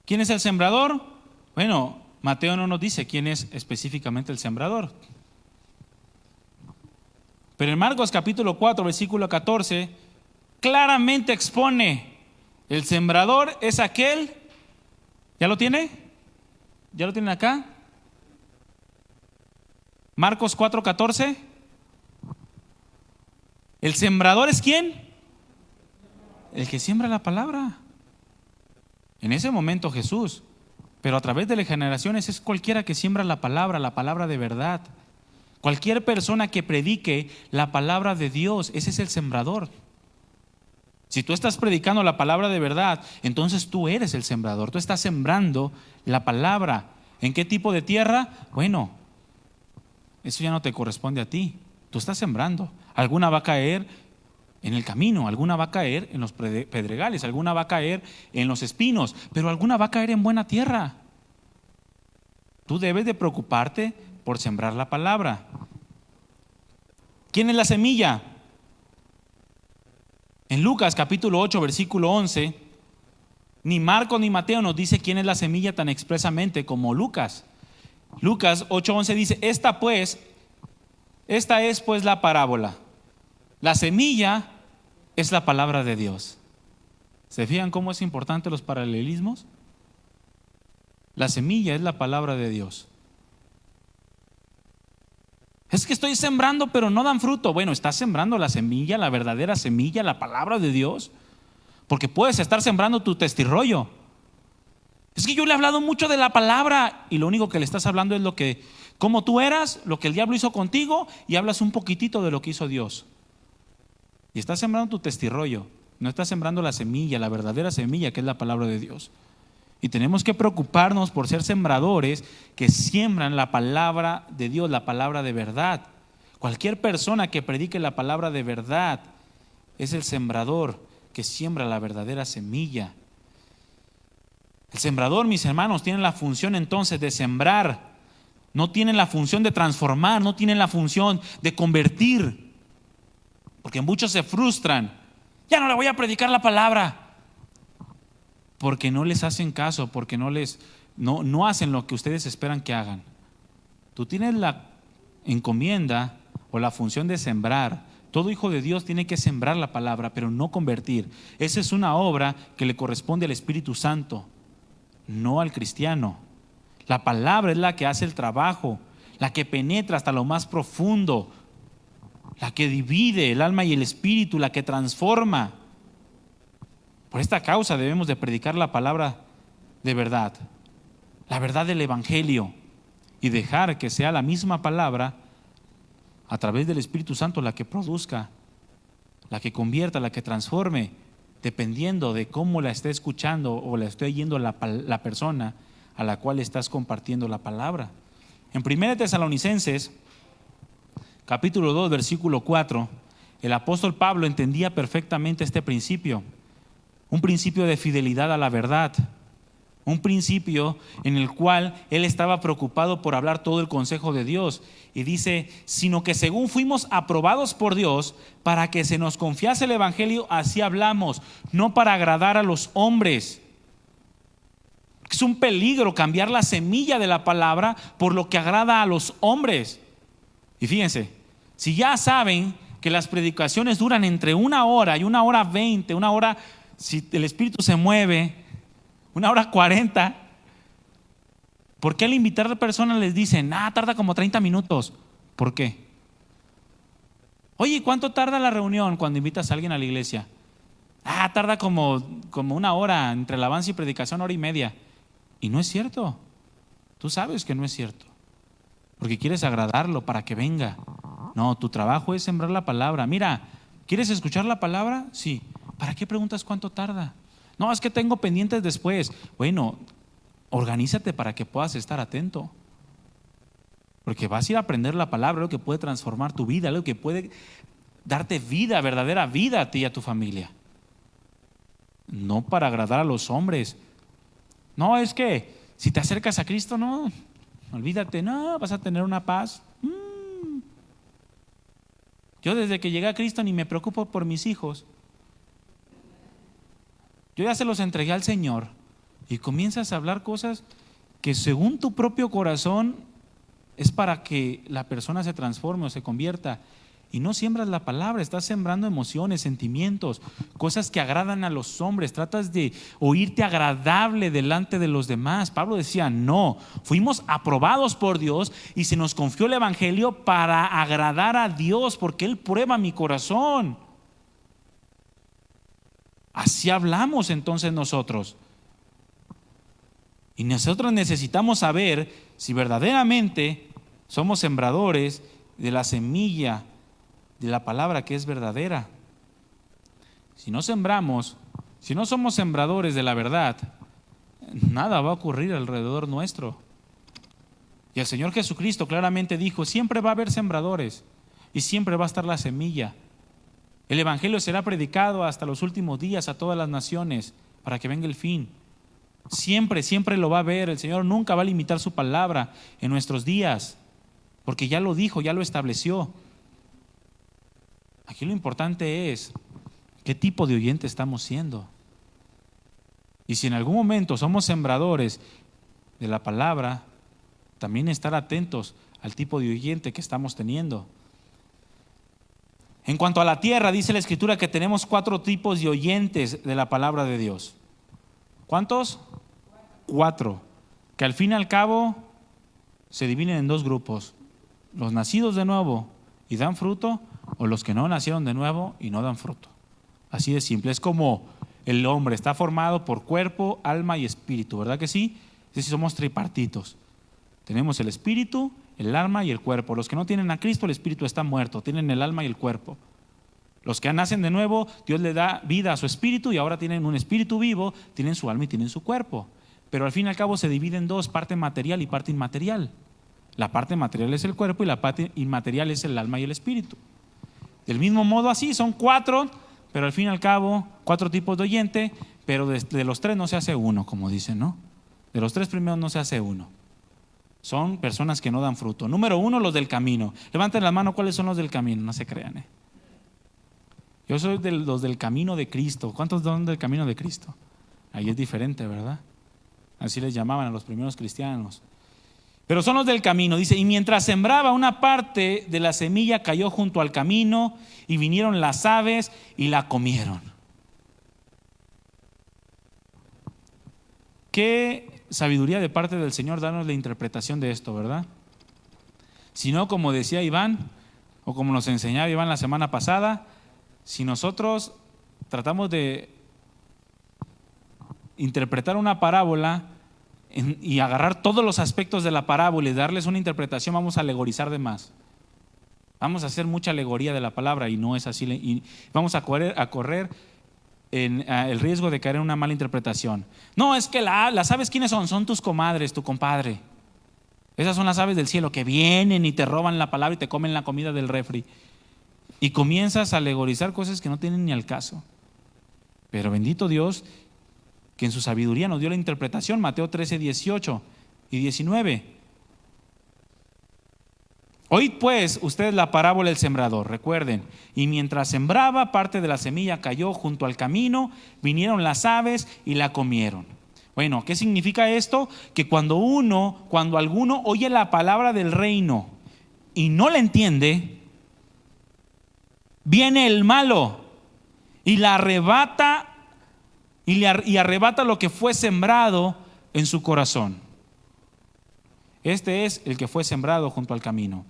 ¿Quién es el sembrador? Bueno, Mateo no nos dice quién es específicamente el sembrador. Pero en Marcos capítulo 4, versículo 14, claramente expone: el sembrador es aquel. ¿Ya lo tiene? ¿Ya lo tienen acá? Marcos 4, 14. ¿El sembrador es quién? El que siembra la palabra. En ese momento Jesús, pero a través de las generaciones es cualquiera que siembra la palabra de verdad. Cualquier persona que predique la palabra de Dios, ese es el sembrador. Si tú estás predicando la palabra de verdad, entonces tú eres el sembrador. Tú estás sembrando la palabra. ¿En qué tipo de tierra? Bueno, eso ya no te corresponde a ti. Tú estás sembrando. Alguna va a caer en el camino, alguna va a caer en los pedregales, alguna va a caer en los espinos, pero alguna va a caer en buena tierra. Tú debes de preocuparte por sembrar la palabra. ¿Quién es la semilla? En Lucas capítulo 8, versículo 11, ni Marcos ni Mateo nos dice quién es la semilla tan expresamente como Lucas. Lucas 8:11 dice: esta es pues la parábola. La semilla es la palabra de Dios. ¿Se fijan cómo es importante los paralelismos? La semilla es la palabra de Dios. Es que estoy sembrando pero no dan fruto. Bueno, estás sembrando la semilla, la verdadera semilla, la palabra de Dios. Porque puedes estar sembrando tu testirrollo. Es que yo le he hablado mucho de la palabra y lo único que le estás hablando es cómo tú eras, lo que el diablo hizo contigo, y hablas un poquitito de lo que hizo Dios. Y estás sembrando tu testirrollo, no estás sembrando la semilla, la verdadera semilla que es la palabra de Dios. Y tenemos que preocuparnos por ser sembradores que siembran la palabra de Dios, la palabra de verdad. Cualquier persona que predique la palabra de verdad es el sembrador que siembra la verdadera semilla. El sembrador, mis hermanos, tiene la función entonces de sembrar. No tiene la función de transformar, no tiene la función de convertir. Porque muchos se frustran. Ya no le voy a predicar la palabra. Porque no les hacen caso, porque no hacen lo que ustedes esperan que hagan. Tú tienes la encomienda o la función de sembrar. Todo hijo de Dios tiene que sembrar la palabra, pero no convertir. Esa es una obra que le corresponde al Espíritu Santo, no al cristiano. La palabra es la que hace el trabajo, la que penetra hasta lo más profundo, la que divide el alma y el espíritu, la que transforma. Por esta causa debemos de predicar la palabra de verdad, la verdad del Evangelio, y dejar que sea la misma palabra a través del Espíritu Santo la que produzca, la que convierta, la que transforme, dependiendo de cómo la esté escuchando o la esté oyendo la persona a la cual estás compartiendo la palabra. En 1 Tesalonicenses capítulo 2, versículo 4, el apóstol Pablo entendía perfectamente este principio, un principio de fidelidad a la verdad, un principio en el cual él estaba preocupado por hablar todo el consejo de Dios. Y dice: sino que según fuimos aprobados por Dios para que se nos confiase el Evangelio, así hablamos, no para agradar a los hombres. Es un peligro cambiar la semilla de la palabra por lo que agrada a los hombres. Y fíjense, si ya saben que las predicaciones duran entre 1 hora y 1 hora 20, 1 hora, si el Espíritu se mueve, 1 hora 40, ¿por qué al invitar a personas les dicen, tarda como 30 minutos? ¿Por qué? Oye, ¿cuánto tarda la reunión cuando invitas a alguien a la iglesia? Tarda como 1 hora, entre alabanza y predicación, 1 hora y media. Y no es cierto. Tú sabes que no es cierto, porque quieres agradarlo para que venga. No, tu trabajo es sembrar la palabra. Mira, ¿quieres escuchar la palabra? Sí. ¿Para qué preguntas cuánto tarda? No, es que tengo pendientes después. Bueno, organízate para que puedas estar atento, porque vas a ir a aprender la palabra, lo que puede transformar tu vida, lo que puede darte vida, verdadera vida a ti y a tu familia. No para agradar a los hombres. No, es que si te acercas a Cristo, no, olvídate, no, vas a tener una paz. Yo desde que llegué a Cristo ni me preocupo por mis hijos. Yo ya se los entregué al Señor. Y comienzas a hablar cosas que según tu propio corazón es para que la persona se transforme o se convierta. Y no siembras la palabra, estás sembrando emociones, sentimientos, cosas que agradan a los hombres. Tratas de oírte agradable delante de los demás. Pablo decía, no, fuimos aprobados por Dios y se nos confió el evangelio para agradar a Dios, porque Él prueba mi corazón. Así hablamos entonces nosotros. Y nosotros necesitamos saber si verdaderamente somos sembradores de la semilla de la palabra que es verdadera. Si no sembramos, si no somos sembradores de la verdad, nada va a ocurrir alrededor nuestro. Y el Señor Jesucristo claramente dijo, siempre va a haber sembradores y siempre va a estar la semilla. El evangelio será predicado hasta los últimos días a todas las naciones para que venga el fin. Siempre, siempre lo va a ver. El Señor nunca va a limitar su palabra en nuestros días, porque ya lo dijo, ya lo estableció. Aquí lo importante es qué tipo de oyente estamos siendo. Y si en algún momento somos sembradores de la palabra, también estar atentos al tipo de oyente que estamos teniendo. En cuanto a la tierra, dice la Escritura que tenemos 4 tipos de oyentes de la palabra de Dios. ¿Cuántos? 4. Que al fin y al cabo se dividen en 2 grupos. Los nacidos de nuevo y dan fruto, o los que no nacieron de nuevo y no dan fruto. Así de simple. Es como el hombre está formado por cuerpo, alma y espíritu, ¿verdad que sí? Es decir, somos tripartitos. Tenemos el espíritu, el alma y el cuerpo. Los que no tienen a Cristo, el espíritu está muerto, tienen el alma y el cuerpo. Los que nacen de nuevo, Dios le da vida a su espíritu y ahora tienen un espíritu vivo, tienen su alma y tienen su cuerpo. Pero al fin y al cabo se divide en 2, parte material y parte inmaterial. La parte material es el cuerpo y la parte inmaterial es el alma y el espíritu. Del mismo modo así, son 4, pero al fin y al cabo 4 tipos de oyente, pero de los 3 no se hace uno, como dicen, ¿no? De los 3 primeros no se hace uno. Son personas que no dan fruto. Número 1, los del camino. Levanten la mano, ¿cuáles son los del camino? No se crean, Yo soy de los del camino de Cristo. ¿Cuántos son del camino de Cristo? Ahí es diferente, ¿verdad? Así les llamaban a los primeros cristianos. Pero son los del camino, dice, y mientras sembraba, una parte de la semilla cayó junto al camino y vinieron las aves y la comieron. Qué sabiduría de parte del Señor darnos la interpretación de esto, ¿verdad? Si no, como decía Iván, o como nos enseñaba Iván la semana pasada, si nosotros tratamos de interpretar una parábola y agarrar todos los aspectos de la parábola y darles una interpretación, vamos a alegorizar de más. Vamos a hacer mucha alegoría de la palabra y no es así. Y vamos a correr el riesgo de caer en una mala interpretación. No, es que las aves, ¿quiénes son? Son tus comadres, tu compadre. Esas son las aves del cielo que vienen y te roban la palabra y te comen la comida del refri. Y comienzas a alegorizar cosas que no tienen ni al caso. Pero bendito Dios, que en su sabiduría nos dio la interpretación. Mateo 13, 18 y 19. Oíd pues ustedes la parábola del sembrador, recuerden. Y mientras sembraba, parte de la semilla cayó junto al camino, vinieron las aves y la comieron. Bueno, ¿qué significa esto? Que cuando alguno oye la palabra del reino y no la entiende, viene el malo y la arrebata y arrebata lo que fue sembrado en su corazón. Este es el que fue sembrado junto al camino.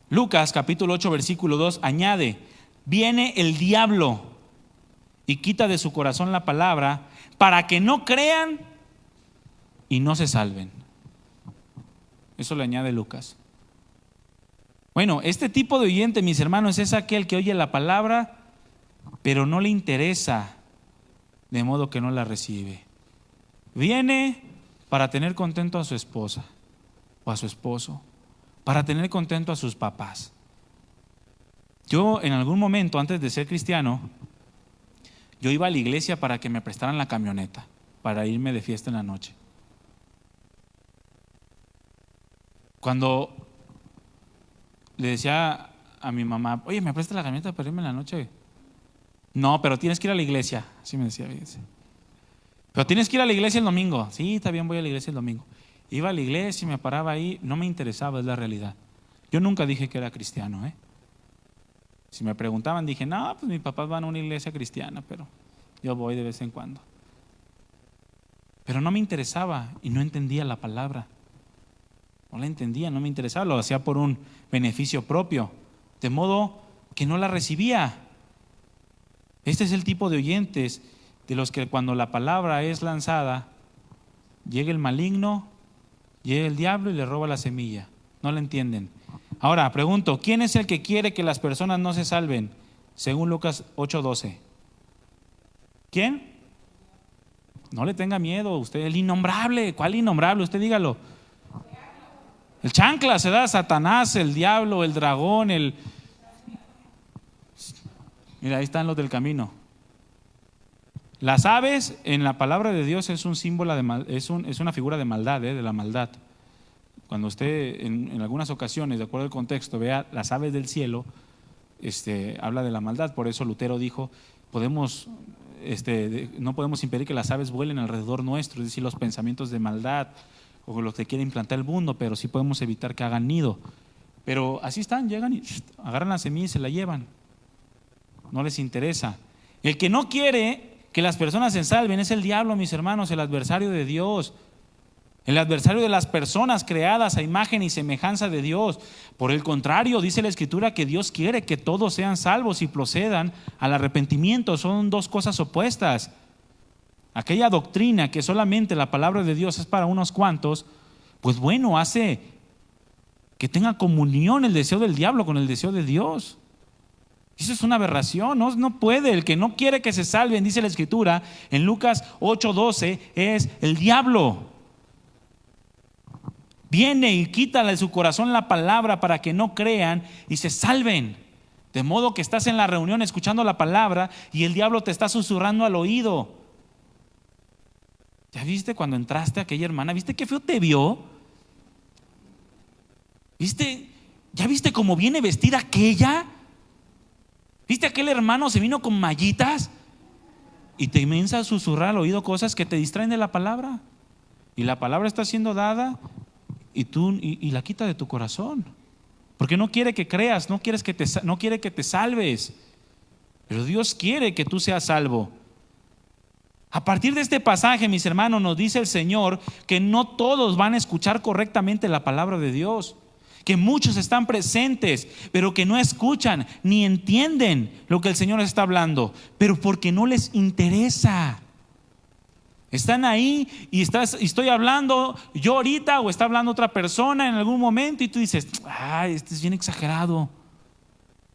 Lucas capítulo 8 versículo 2 añade: viene el diablo y quita de su corazón la palabra para que no crean y no se salven. Eso le añade Lucas. Bueno, este tipo de oyente, mis hermanos, es aquel que oye la palabra pero no le interesa, de modo que no la recibe. Viene para tener contento a su esposa o a su esposo, para tener contento a sus papás. Yo en algún momento, antes de ser cristiano, yo iba a la iglesia para que me prestaran la camioneta, para irme de fiesta en la noche. Cuando le decía a mi mamá, oye, ¿me prestas la camioneta para irme en la noche? No, pero tienes que ir a la iglesia. Así me decía, fíjense. Pero tienes que ir a la iglesia el domingo. Sí, está bien, voy a la iglesia el domingo. Iba a la iglesia y me paraba ahí. No me interesaba, es la realidad. Yo nunca dije que era cristiano, ¿eh? Si me preguntaban, dije, no, pues mis papás van a una iglesia cristiana, pero yo voy de vez en cuando. Pero no me interesaba y no entendía la palabra. No la entendía, no me interesaba, lo hacía por un beneficio propio, de modo que no la recibía. Este es el tipo de oyentes de los que cuando la palabra es lanzada, llega el maligno, llega el diablo y le roba la semilla. No la entienden. Ahora, pregunto, ¿quién es el que quiere que las personas no se salven? Según Lucas 8:12. ¿Quién? No le tenga miedo, usted, el innombrable. ¿Cuál innombrable? Usted dígalo. El chancla se da a Satanás, el diablo, el dragón, Mira, ahí están los del camino. Las aves en la palabra de Dios es un símbolo es una figura de maldad, de la maldad. Cuando usted en algunas ocasiones, de acuerdo al contexto, vea las aves del cielo, habla de la maldad. Por eso Lutero dijo, no podemos impedir que las aves vuelen alrededor nuestro, es decir, los pensamientos de maldad o los que quieren implantar el mundo, pero sí podemos evitar que hagan nido. Pero así están, llegan y agarran la semilla y se la llevan. No les interesa. El que no quiere que las personas se salven es el diablo, mis hermanos, el adversario de Dios, el adversario de las personas creadas a imagen y semejanza de Dios. Por el contrario, dice la Escritura que Dios quiere que todos sean salvos y procedan al arrepentimiento. Son dos cosas opuestas. Aquella doctrina que solamente la palabra de Dios es para unos cuantos, pues bueno, hace que tenga comunión el deseo del diablo con el deseo de Dios. Eso es una aberración, no puede. El que no quiere que se salven, dice la Escritura en Lucas 8:12, es el diablo. Viene y quita de su corazón la palabra para que no crean y se salven. De modo que estás en la reunión escuchando la palabra y el diablo te está susurrando al oído. ¿Ya viste cuando entraste a aquella hermana? ¿Viste qué feo te vio? ¿Viste? ¿Ya viste cómo viene vestida aquella? ¿Viste aquel hermano se vino con mallitas? Y te comienza a susurrar al oído cosas que te distraen de la palabra. Y la palabra está siendo dada y la quita de tu corazón. Porque no quiere que creas, no quiere que te salves. Pero Dios quiere que tú seas salvo. A partir de este pasaje, mis hermanos, nos dice el Señor que no todos van a escuchar correctamente la palabra de Dios. Que muchos están presentes, pero que no escuchan ni entienden lo que el Señor está hablando, pero porque no les interesa. Están ahí y estoy hablando yo ahorita o está hablando otra persona en algún momento y tú dices, ay, este es bien exagerado.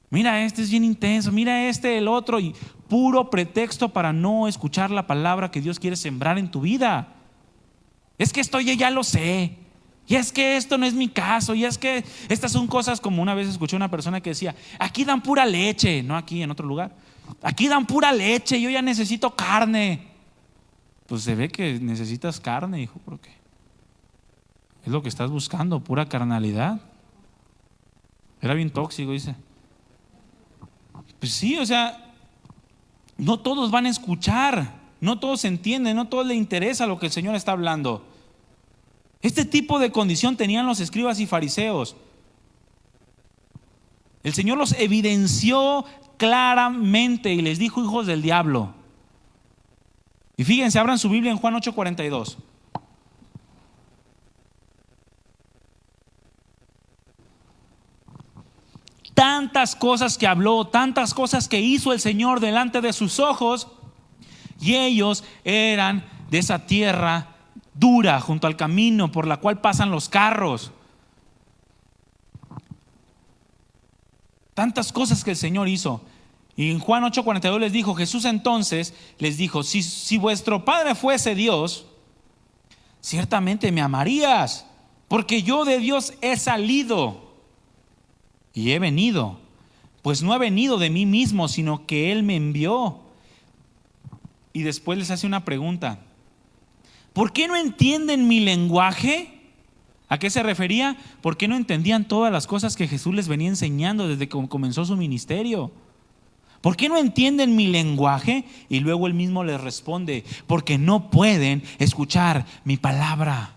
Mira, este es bien intenso, mira el otro, y puro pretexto para no escuchar la palabra que Dios quiere sembrar en tu vida. Es que esto yo ya lo sé. Y es que esto no es mi caso, y es que estas son cosas como una vez escuché a una persona que decía, aquí dan pura leche, no aquí, en otro lugar, aquí dan pura leche, yo ya necesito carne. Pues se ve que necesitas carne, hijo, porque es lo que estás buscando, pura carnalidad. Era bien tóxico, dice. Pues sí, o sea, no todos van a escuchar, no todos entienden, no todos les interesa lo que el Señor está hablando. Este tipo de condición tenían los escribas y fariseos. El Señor los evidenció claramente y les dijo hijos del diablo. Y fíjense, abran su Biblia en Juan 8:42. Tantas cosas que habló, tantas cosas que hizo el Señor delante de sus ojos, y ellos eran de esa tierra dura junto al camino por la cual pasan los carros. Tantas cosas que el Señor hizo. Y en Juan 8:42 les dijo, Jesús entonces les dijo, si vuestro Padre fuese Dios, ciertamente me amarías, porque yo de Dios he salido y he venido, pues no he venido de mí mismo, sino que Él me envió. Y después les hace una pregunta. ¿Por qué no entienden mi lenguaje? ¿A qué se refería? Porque no entendían todas las cosas que Jesús les venía enseñando desde que comenzó su ministerio. ¿Por qué no entienden mi lenguaje? Y luego él mismo les responde, porque no pueden escuchar mi palabra.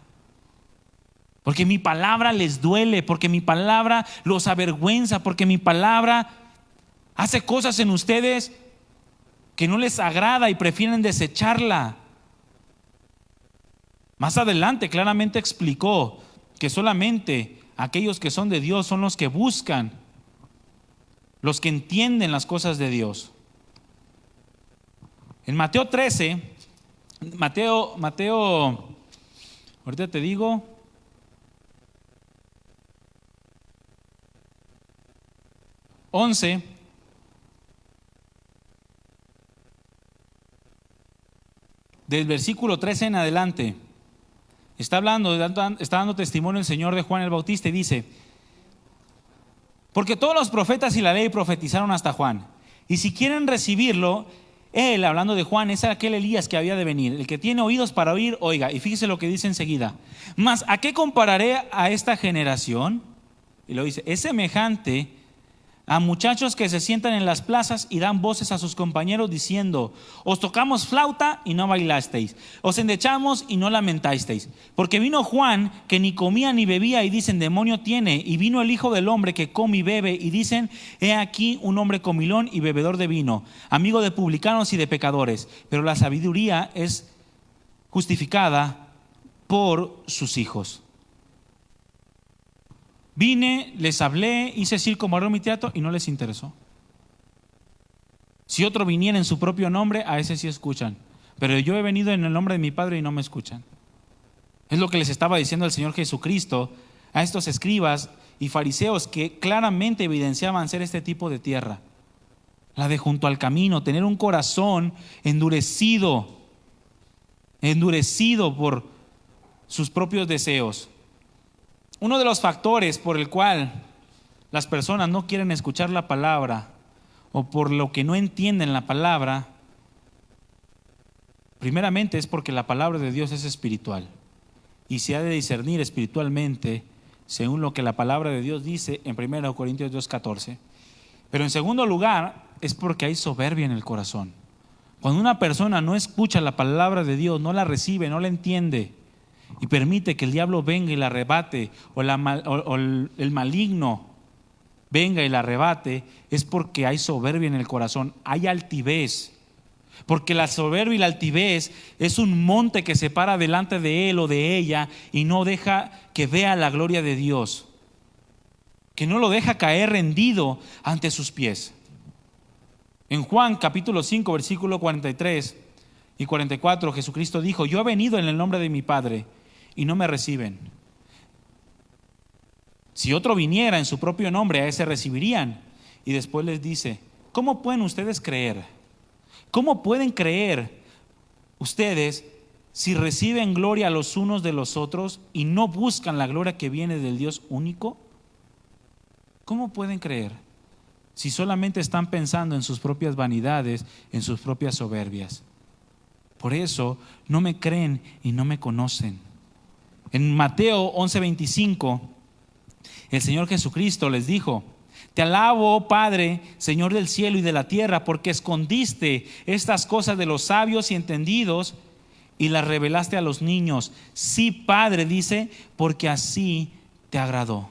Porque mi palabra les duele, porque mi palabra los avergüenza, porque mi palabra hace cosas en ustedes que no les agrada y prefieren desecharla. Más adelante claramente explicó que solamente aquellos que son de Dios son los que buscan, los que entienden las cosas de Dios. En Mateo 13, ahorita te digo, del versículo 13 en adelante, está dando testimonio el Señor de Juan el Bautista y dice: porque todos los profetas y la ley profetizaron hasta Juan, y si quieren recibirlo, él, hablando de Juan, es aquel Elías que había de venir. El que tiene oídos para oír, oiga. Y fíjese lo que dice enseguida: mas ¿a qué compararé a esta generación? Y lo dice: es semejante a muchachos que se sientan en las plazas y dan voces a sus compañeros diciendo: os tocamos flauta y no bailasteis, os endechamos y no lamentasteis. Porque vino Juan, que ni comía ni bebía, y dicen: demonio tiene. Y vino el Hijo del Hombre, que come y bebe, y dicen: he aquí un hombre comilón y bebedor de vino, amigo de publicanos y de pecadores. Pero la sabiduría es justificada por sus hijos. Vine, les hablé, hice circo, marrón y teatro y no les interesó. Si otro viniera en su propio nombre, a ese sí escuchan. Pero yo he venido en el nombre de mi Padre y no me escuchan. Es lo que les estaba diciendo el Señor Jesucristo a estos escribas y fariseos que claramente evidenciaban ser este tipo de tierra. La de junto al camino, tener un corazón endurecido por sus propios deseos. Uno de los factores por el cual las personas no quieren escuchar la palabra o por lo que no entienden la palabra, primeramente es porque la palabra de Dios es espiritual y se ha de discernir espiritualmente según lo que la palabra de Dios dice en 1 Corintios 2:14. Pero en segundo lugar es porque hay soberbia en el corazón. Cuando una persona no escucha la palabra de Dios, no la recibe, no la entiende, y permite que el diablo venga y la arrebate, o el maligno venga y la arrebate, es porque hay soberbia en el corazón, hay altivez. Porque la soberbia y la altivez es un monte que se para delante de él o de ella y no deja que vea la gloria de Dios, que no lo deja caer rendido ante sus pies. En Juan capítulo 5 versículo 43 y 44, Jesucristo dijo: yo he venido en el nombre de mi Padre y no me reciben. Si otro viniera en su propio nombre, a ese recibirían. Y después les dice: ¿cómo pueden ustedes creer? ¿Cómo pueden creer ustedes si reciben gloria los unos de los otros y no buscan la gloria que viene del Dios único? ¿Cómo pueden creer si solamente están pensando en sus propias vanidades, en sus propias soberbias? Por eso no me creen y no me conocen. En Mateo 11:25, el Señor Jesucristo les dijo: te alabo, oh Padre, Señor del cielo y de la tierra, porque escondiste estas cosas de los sabios y entendidos y las revelaste a los niños. Sí, Padre, dice, porque así te agradó.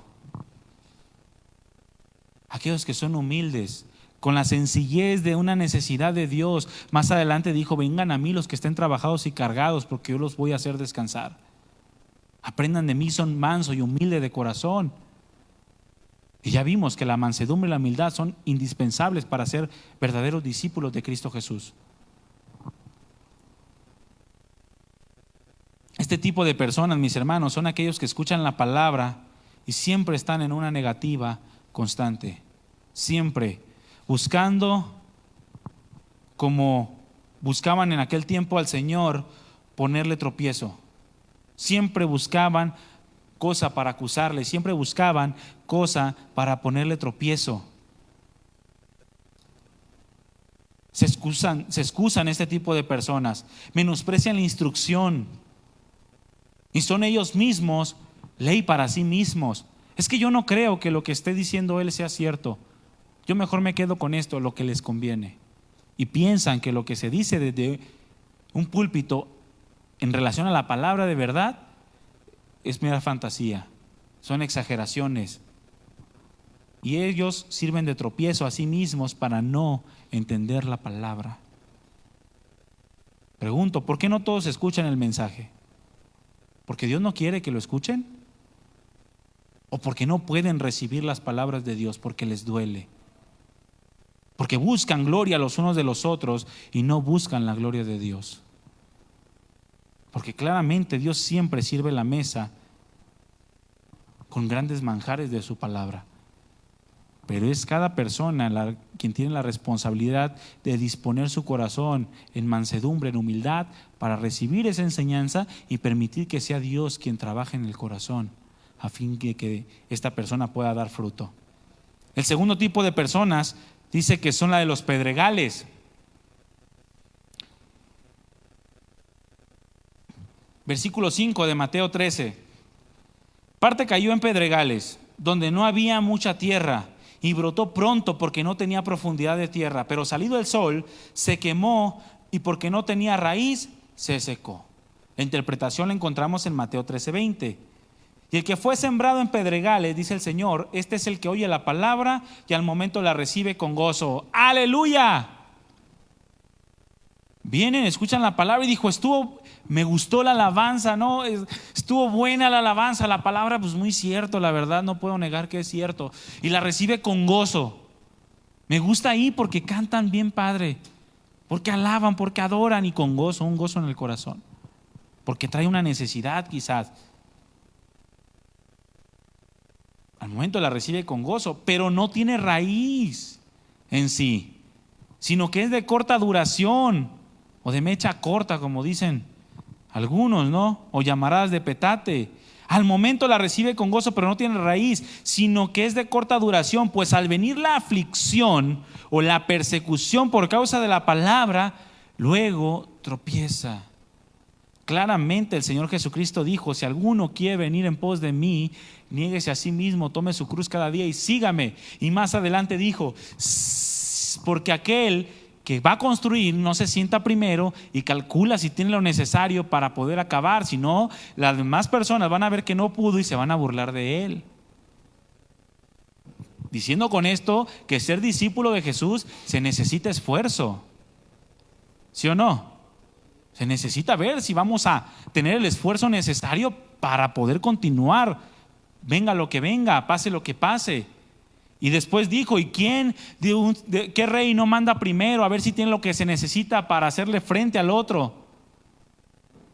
Aquellos que son humildes, con la sencillez de una necesidad de Dios. Más adelante dijo: vengan a mí los que estén trabajados y cargados, porque yo los voy a hacer descansar. Aprendan de mí, son manso y humilde de corazón. Y ya vimos que la mansedumbre y la humildad son indispensables para ser verdaderos discípulos de Cristo Jesús. Este tipo de personas, mis hermanos, son aquellos que escuchan la palabra y siempre están en una negativa constante. Siempre buscando, como buscaban en aquel tiempo al Señor, ponerle tropiezo. Siempre buscaban cosa para acusarle, siempre buscaban cosa para ponerle tropiezo. Se excusan este tipo de personas, menosprecian la instrucción y son ellos mismos ley para sí mismos. Es que yo no creo que lo que esté diciendo él sea cierto. Yo mejor me quedo con esto, lo que les conviene. Y piensan que lo que se dice desde un púlpito en relación a la palabra de verdad es mera fantasía, son exageraciones. Y ellos sirven de tropiezo a sí mismos para no entender la palabra. Pregunto, ¿por qué no todos escuchan el mensaje? ¿Porque Dios no quiere que lo escuchen? ¿O porque no pueden recibir las palabras de Dios porque les duele? Porque buscan gloria los unos de los otros y no buscan la gloria de Dios. Porque claramente Dios siempre sirve la mesa con grandes manjares de su palabra. Pero es cada persona quien tiene la responsabilidad de disponer su corazón en mansedumbre, en humildad, para recibir esa enseñanza y permitir que sea Dios quien trabaje en el corazón, a fin de que esta persona pueda dar fruto. El segundo tipo de personas dice que son la de los pedregales. Versículo 5 de Mateo 13. Parte cayó en pedregales, donde no había mucha tierra, y brotó pronto porque no tenía profundidad de tierra, pero salido el sol se quemó y porque no tenía raíz se secó. La interpretación la encontramos en Mateo 13:20. Y el que fue sembrado en pedregales, dice el Señor, este es el que oye la palabra y al momento la recibe con gozo. ¡Aleluya! Vienen, escuchan la palabra y dijo, me gustó la alabanza, ¿no? Estuvo buena la alabanza, la palabra, pues muy cierto, la verdad, no puedo negar que es cierto. Y la recibe con gozo. Me gusta ahí porque cantan bien padre, porque alaban, porque adoran y con gozo, un gozo en el corazón. Porque trae una necesidad quizás. Al momento la recibe con gozo, pero no tiene raíz en sí, sino que es de corta duración. O de mecha corta, como dicen algunos, ¿no? O llamaradas de petate. Al momento la recibe con gozo, pero no tiene raíz, sino que es de corta duración, pues al venir la aflicción o la persecución por causa de la palabra, luego tropieza. Claramente el Señor Jesucristo dijo, si alguno quiere venir en pos de mí, niéguese a sí mismo, tome su cruz cada día y sígame. Y más adelante dijo, porque aquel que va a construir no se sienta primero y calcula si tiene lo necesario para poder acabar, si no, las demás personas van a ver que no pudo y se van a burlar de él. Diciendo con esto que ser discípulo de Jesús se necesita esfuerzo, ¿sí o no? Se necesita ver si vamos a tener el esfuerzo necesario para poder continuar, venga lo que venga, pase lo que pase. Y después dijo, ¿y qué rey no manda primero a ver si tiene lo que se necesita para hacerle frente al otro?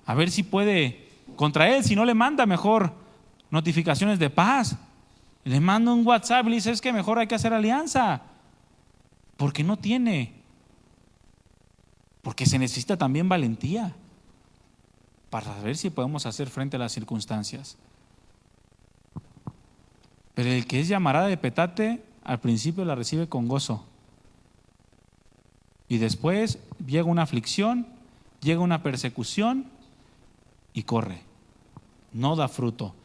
A ver si puede contra él, si no le manda mejor notificaciones de paz. Le manda un WhatsApp y le dice, es que mejor hay que hacer alianza. Porque no tiene. Porque se necesita también valentía para ver si podemos hacer frente a las circunstancias. Pero el que es llamarada de petate, al principio la recibe con gozo. Y después llega una aflicción, llega una persecución y corre. No da fruto.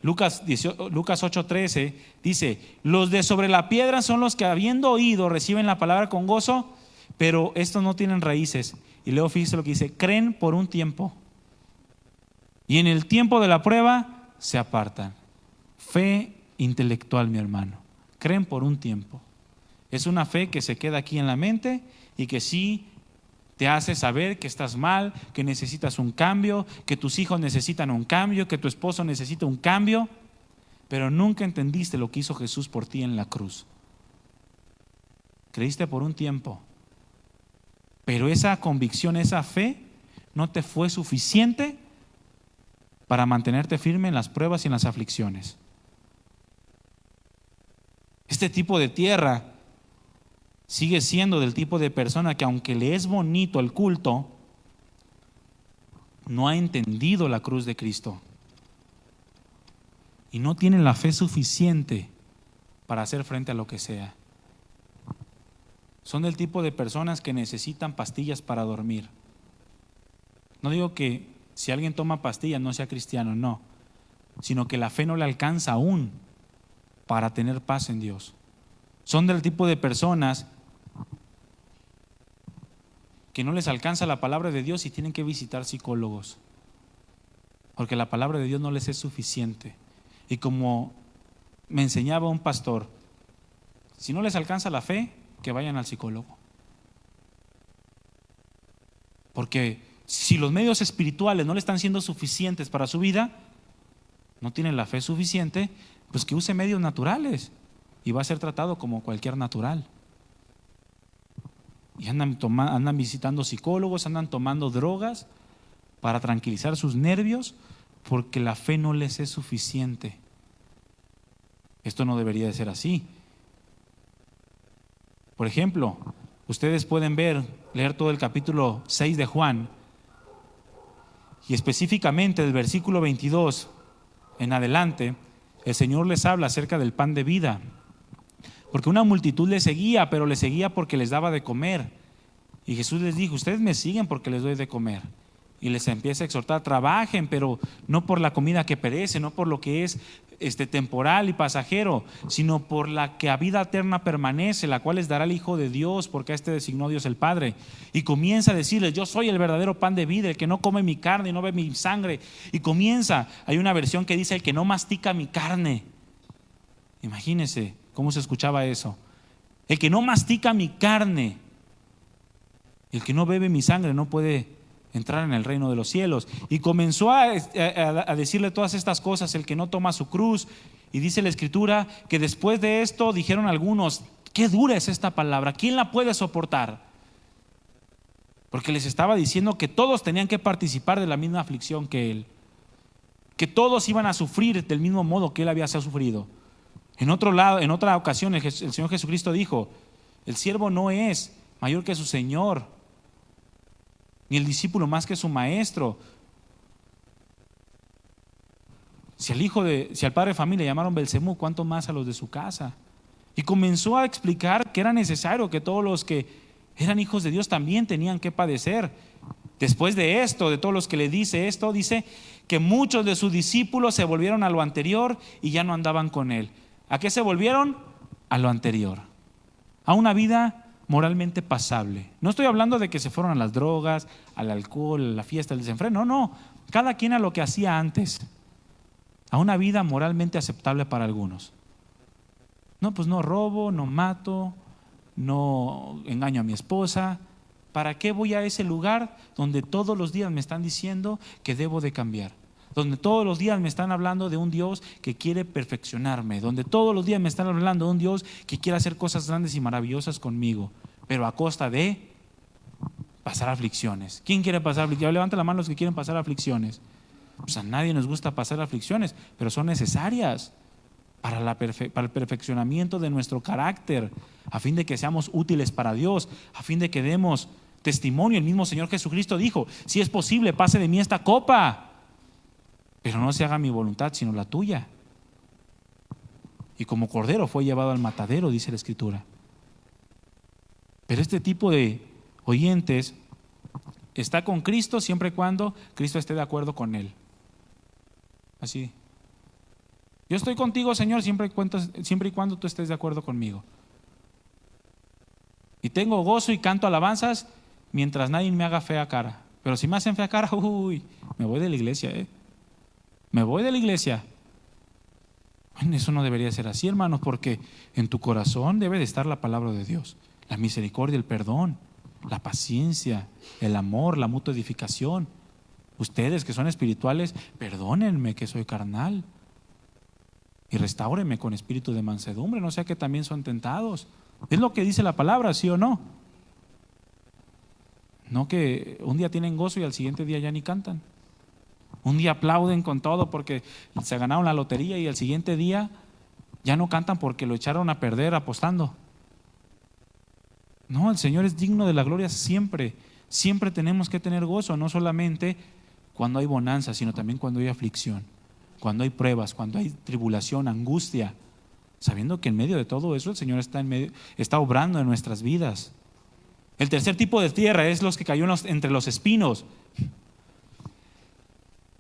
Lucas 8:13 dice, los de sobre la piedra son los que habiendo oído reciben la palabra con gozo, pero estos no tienen raíces. Y luego fíjese lo que dice, creen por un tiempo. Y en el tiempo de la prueba se apartan. Fe intelectual, mi hermano. Creen por un tiempo. Es una fe que se queda aquí en la mente y que sí te hace saber que estás mal, que necesitas un cambio, que tus hijos necesitan un cambio, que tu esposo necesita un cambio, pero nunca entendiste lo que hizo Jesús por ti en la cruz. Creíste por un tiempo, pero esa convicción, esa fe no te fue suficiente para mantenerte firme en las pruebas y en las aflicciones. Este tipo de tierra sigue siendo del tipo de persona que aunque le es bonito el culto, no ha entendido la cruz de Cristo y no tiene la fe suficiente para hacer frente a lo que sea. Son del tipo de personas que necesitan pastillas para dormir. No digo que si alguien toma pastillas no sea cristiano, no. sino que la fe no le alcanza aún para tener paz en Dios. Son del tipo de personas que no les alcanza la palabra de Dios y tienen que visitar psicólogos, porque la palabra de Dios no les es suficiente. Y como me enseñaba un pastor, si no les alcanza la fe, que vayan al psicólogo. Porque si los medios espirituales no le están siendo suficientes para su vida, no tienen la fe suficiente, pues que use medios naturales y va a ser tratado como cualquier natural. Y andan visitando psicólogos, andan tomando drogas para tranquilizar sus nervios, porque la fe no les es suficiente. Esto no debería de ser así. Por ejemplo, ustedes pueden leer todo el capítulo 6 de Juan, y específicamente del versículo 22 en adelante, el Señor les habla acerca del pan de vida. Porque una multitud les seguía, pero les seguía porque les daba de comer. Y Jesús les dijo: ustedes me siguen porque les doy de comer. Y les empieza a exhortar: trabajen, pero no por la comida que perece, no por lo que es temporal y pasajero, sino por la que a vida eterna permanece, la cual les dará el Hijo de Dios, porque a este designó Dios el Padre. Y comienza a decirles: yo soy el verdadero pan de vida, el que no come mi carne y no bebe mi sangre. Y hay una versión que dice: el que no mastica mi carne. Imagínense cómo se escuchaba eso. El que no mastica mi carne, el que no bebe mi sangre, no puede entrar en el reino de los cielos. Y comenzó a decirle todas estas cosas: el que no toma su cruz. Y dice la Escritura que después de esto dijeron algunos: qué dura es esta palabra, ¿quién la puede soportar? Porque les estaba diciendo que todos tenían que participar de la misma aflicción que él, que todos iban a sufrir del mismo modo que él había sufrido. En otra ocasión el Señor Jesucristo dijo: el siervo no es mayor que su Señor, ni el discípulo más que su maestro. Si al padre de familia llamaron Belcebú, ¿cuánto más a los de su casa? Y comenzó a explicar que era necesario que todos los que eran hijos de Dios también tenían que padecer. Después de esto, de todos los que le dice esto, dice que muchos de sus discípulos se volvieron a lo anterior y ya no andaban con él. ¿A qué se volvieron? A lo anterior, a una vida moralmente pasable. No estoy hablando de que se fueron a las drogas, al alcohol, a la fiesta, al desenfreno. No, cada quien a lo que hacía antes, a una vida moralmente aceptable para algunos. No, pues no robo, no mato, no engaño a mi esposa. ¿Para qué voy a ese lugar donde todos los días me están diciendo que debo de cambiar? Donde todos los días me están hablando de un Dios que quiere perfeccionarme, donde todos los días me están hablando de un Dios que quiere hacer cosas grandes y maravillosas conmigo, pero a costa de pasar aflicciones. ¿Quién quiere pasar aflicciones? Levanta la mano los que quieren pasar aflicciones. Pues a nadie nos gusta pasar aflicciones, pero son necesarias para el perfeccionamiento de nuestro carácter, a fin de que seamos útiles para Dios, a fin de que demos testimonio. El mismo Señor Jesucristo dijo: si es posible, pase de mí esta copa, pero no se haga mi voluntad sino la tuya. Y como cordero fue llevado al matadero, dice la Escritura. Pero este tipo de oyentes está con Cristo siempre y cuando Cristo esté de acuerdo con él. Así: yo estoy contigo, Señor, siempre y cuando tú estés de acuerdo conmigo. Y tengo gozo y canto alabanzas mientras nadie me haga fea cara. Pero si me hacen fea cara, me voy de la iglesia, me voy de la iglesia. Bueno, eso no debería ser así, hermanos, porque en tu corazón debe de estar la palabra de Dios, la misericordia, el perdón, la paciencia, el amor, la mutua edificación. Ustedes que son espirituales, perdónenme que soy carnal y restáurenme con espíritu de mansedumbre, no sea que también son tentados. Es lo que dice la palabra, ¿sí o no? No que un día tienen gozo y al siguiente día ya ni cantan. Un día aplauden con todo porque se ganaron la lotería y al siguiente día ya no cantan porque lo echaron a perder apostando. No, el Señor es digno de la gloria siempre. Siempre tenemos que tener gozo, no solamente cuando hay bonanza, sino también cuando hay aflicción, cuando hay pruebas, cuando hay tribulación, angustia, sabiendo que en medio de todo eso el Señor está obrando en nuestras vidas. El tercer tipo de tierra es los que cayó entre los espinos.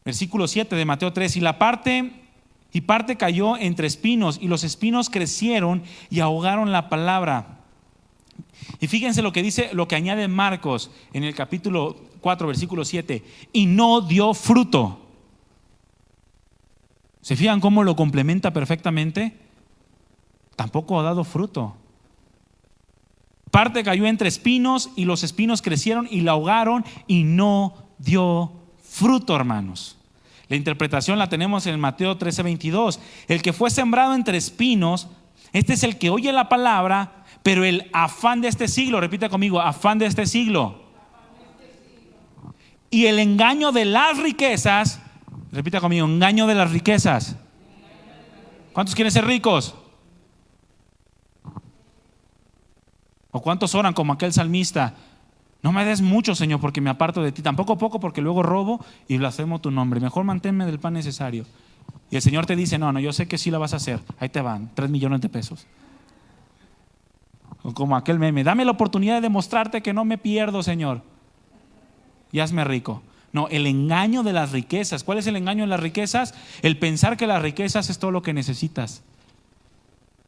Versículo 7 de Mateo 3: y la parte y parte cayó entre espinos, y los espinos crecieron y ahogaron la palabra. Y fíjense lo que dice, lo que añade Marcos en el capítulo 4, versículo 7, y no dio fruto. ¿Se fijan cómo lo complementa perfectamente? Tampoco ha dado fruto. Parte cayó entre espinos y los espinos crecieron y la ahogaron y no dio fruto, hermanos. La interpretación la tenemos en Mateo 13:22. El que fue sembrado entre espinos, este es el que oye la palabra, pero el afán de este siglo, repita conmigo, afán de este siglo. Y el engaño de las riquezas, repita conmigo, engaño de las riquezas. ¿Cuántos quieren ser ricos? ¿O cuántos oran como aquel salmista? No me des mucho, Señor, porque me aparto de ti. Tampoco poco, porque luego robo y blasfemo tu nombre. Mejor manténme del pan necesario. Y el Señor te dice, no, yo sé que sí la vas a hacer. Ahí te van, 3 millones de pesos. O como aquel meme, dame la oportunidad de demostrarte que no me pierdo, Señor. Y hazme rico. No, el engaño de las riquezas. ¿Cuál es el engaño de las riquezas? El pensar que las riquezas es todo lo que necesitas.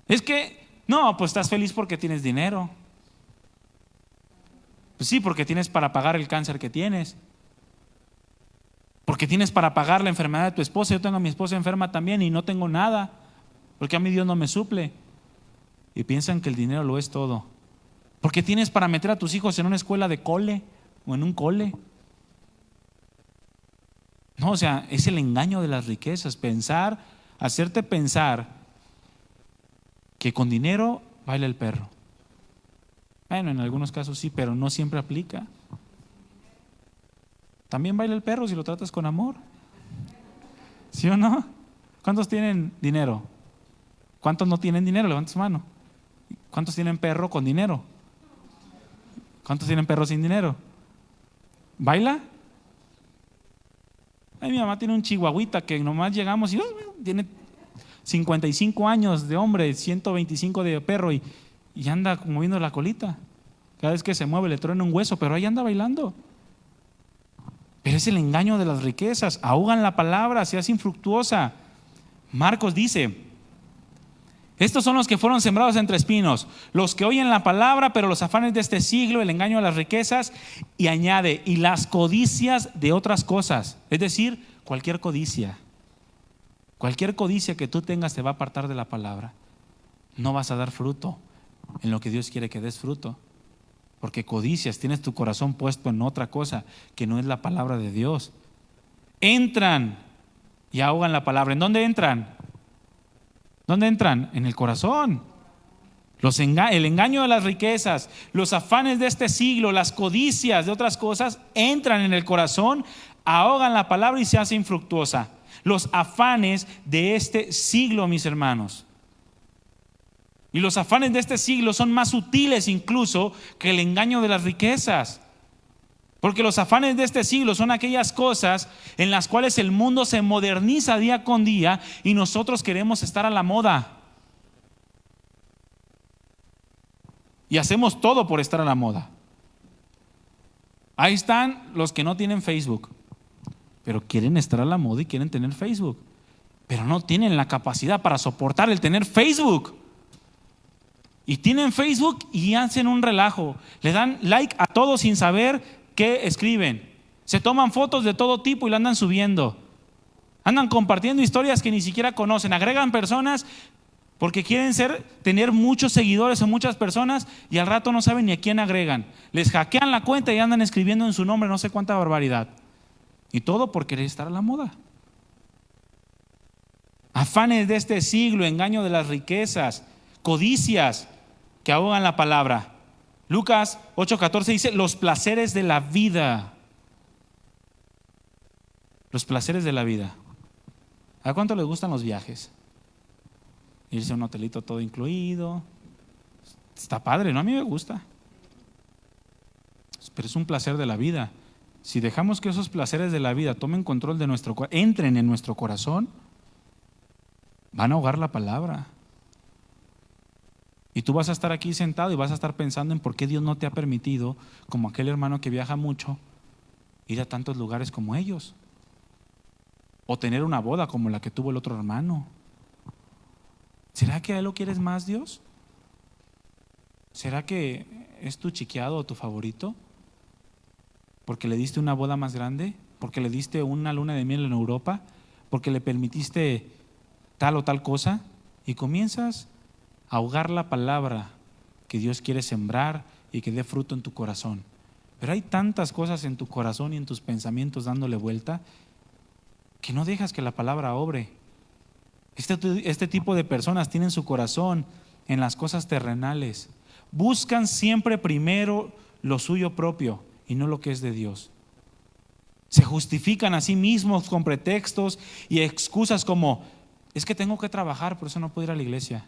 Es que, no, pues estás feliz porque tienes dinero. Pues sí, porque tienes para pagar el cáncer que tienes. Porque tienes para pagar la enfermedad de tu esposa. Yo tengo a mi esposa enferma también y no tengo nada. Porque a mí Dios no me suple. Y piensan que el dinero lo es todo. Porque tienes para meter a tus hijos en una escuela de cole o en un cole. No, o sea, es el engaño de las riquezas. Pensar, hacerte pensar que con dinero baila el perro. Bueno, en algunos casos sí, pero no siempre aplica. También baila el perro si lo tratas con amor. ¿Sí o no? ¿Cuántos tienen dinero? ¿Cuántos no tienen dinero? Levanta su mano. ¿Cuántos tienen perro con dinero? ¿Cuántos tienen perro sin dinero? ¿Baila? Ay, mi mamá tiene un chihuahuita que nomás llegamos y tiene 55 años de hombre, 125 de perro y anda moviendo la colita. Cada vez que se mueve le truena un hueso, pero ahí anda bailando. Pero es el engaño de las riquezas. Ahogan la palabra, se hace infructuosa. Marcos dice, estos son los que fueron sembrados entre espinos, los que oyen la palabra, pero los afanes de este siglo, el engaño de las riquezas, y añade, y las codicias de otras cosas. Es decir, cualquier codicia que tú tengas te va a apartar de la palabra. No vas a dar fruto en lo que Dios quiere que des fruto, porque codicias, tienes tu corazón puesto en otra cosa que no es la palabra de Dios. Entran y ahogan la palabra. ¿En dónde entran? ¿Dónde entran? En el corazón. El engaño de las riquezas, los afanes de este siglo, las codicias de otras cosas entran en el corazón, ahogan la palabra y se hace infructuosa. Los afanes de este siglo, mis hermanos. Y los afanes de este siglo son más sutiles incluso que el engaño de las riquezas. Porque los afanes de este siglo son aquellas cosas en las cuales el mundo se moderniza día con día y nosotros queremos estar a la moda. Y hacemos todo por estar a la moda. Ahí están los que no tienen Facebook, pero quieren estar a la moda y quieren tener Facebook, pero no tienen la capacidad para soportar el tener Facebook. Y tienen Facebook y hacen un relajo. Le dan like a todo sin saber qué escriben. Se toman fotos de todo tipo y la andan subiendo. Andan compartiendo historias que ni siquiera conocen. Agregan personas porque quieren tener muchos seguidores o muchas personas y al rato no saben ni a quién agregan. Les hackean la cuenta y andan escribiendo en su nombre no sé cuánta barbaridad. Y todo por querer estar a la moda. Afanes de este siglo, engaño de las riquezas, codicias que ahogan la palabra. Lucas 8:14 dice, los placeres de la vida. Los placeres de la vida. ¿A cuánto les gustan los viajes? Irse a un hotelito todo incluido. Está padre, ¿no? A mí me gusta. Pero es un placer de la vida. Si dejamos que esos placeres de la vida tomen control de entren en nuestro corazón, van a ahogar la palabra. Y tú vas a estar aquí sentado y vas a estar pensando en por qué Dios no te ha permitido, como aquel hermano que viaja mucho, ir a tantos lugares como ellos. O tener una boda como la que tuvo el otro hermano. ¿Será que a Él lo quieres más, Dios? ¿Será que es tu chiqueado o tu favorito? ¿Porque le diste una boda más grande? ¿Porque le diste una luna de miel en Europa? ¿Porque le permitiste tal o tal cosa? Y comienzas a ahogar la palabra que Dios quiere sembrar y que dé fruto en tu corazón. Pero hay tantas cosas en tu corazón y en tus pensamientos dándole vuelta que no dejas que la palabra obre. Este tipo de personas tienen su corazón en las cosas terrenales. Buscan siempre primero lo suyo propio y no lo que es de Dios. Se justifican a sí mismos con pretextos y excusas como: es que tengo que trabajar, por eso no puedo ir a la iglesia.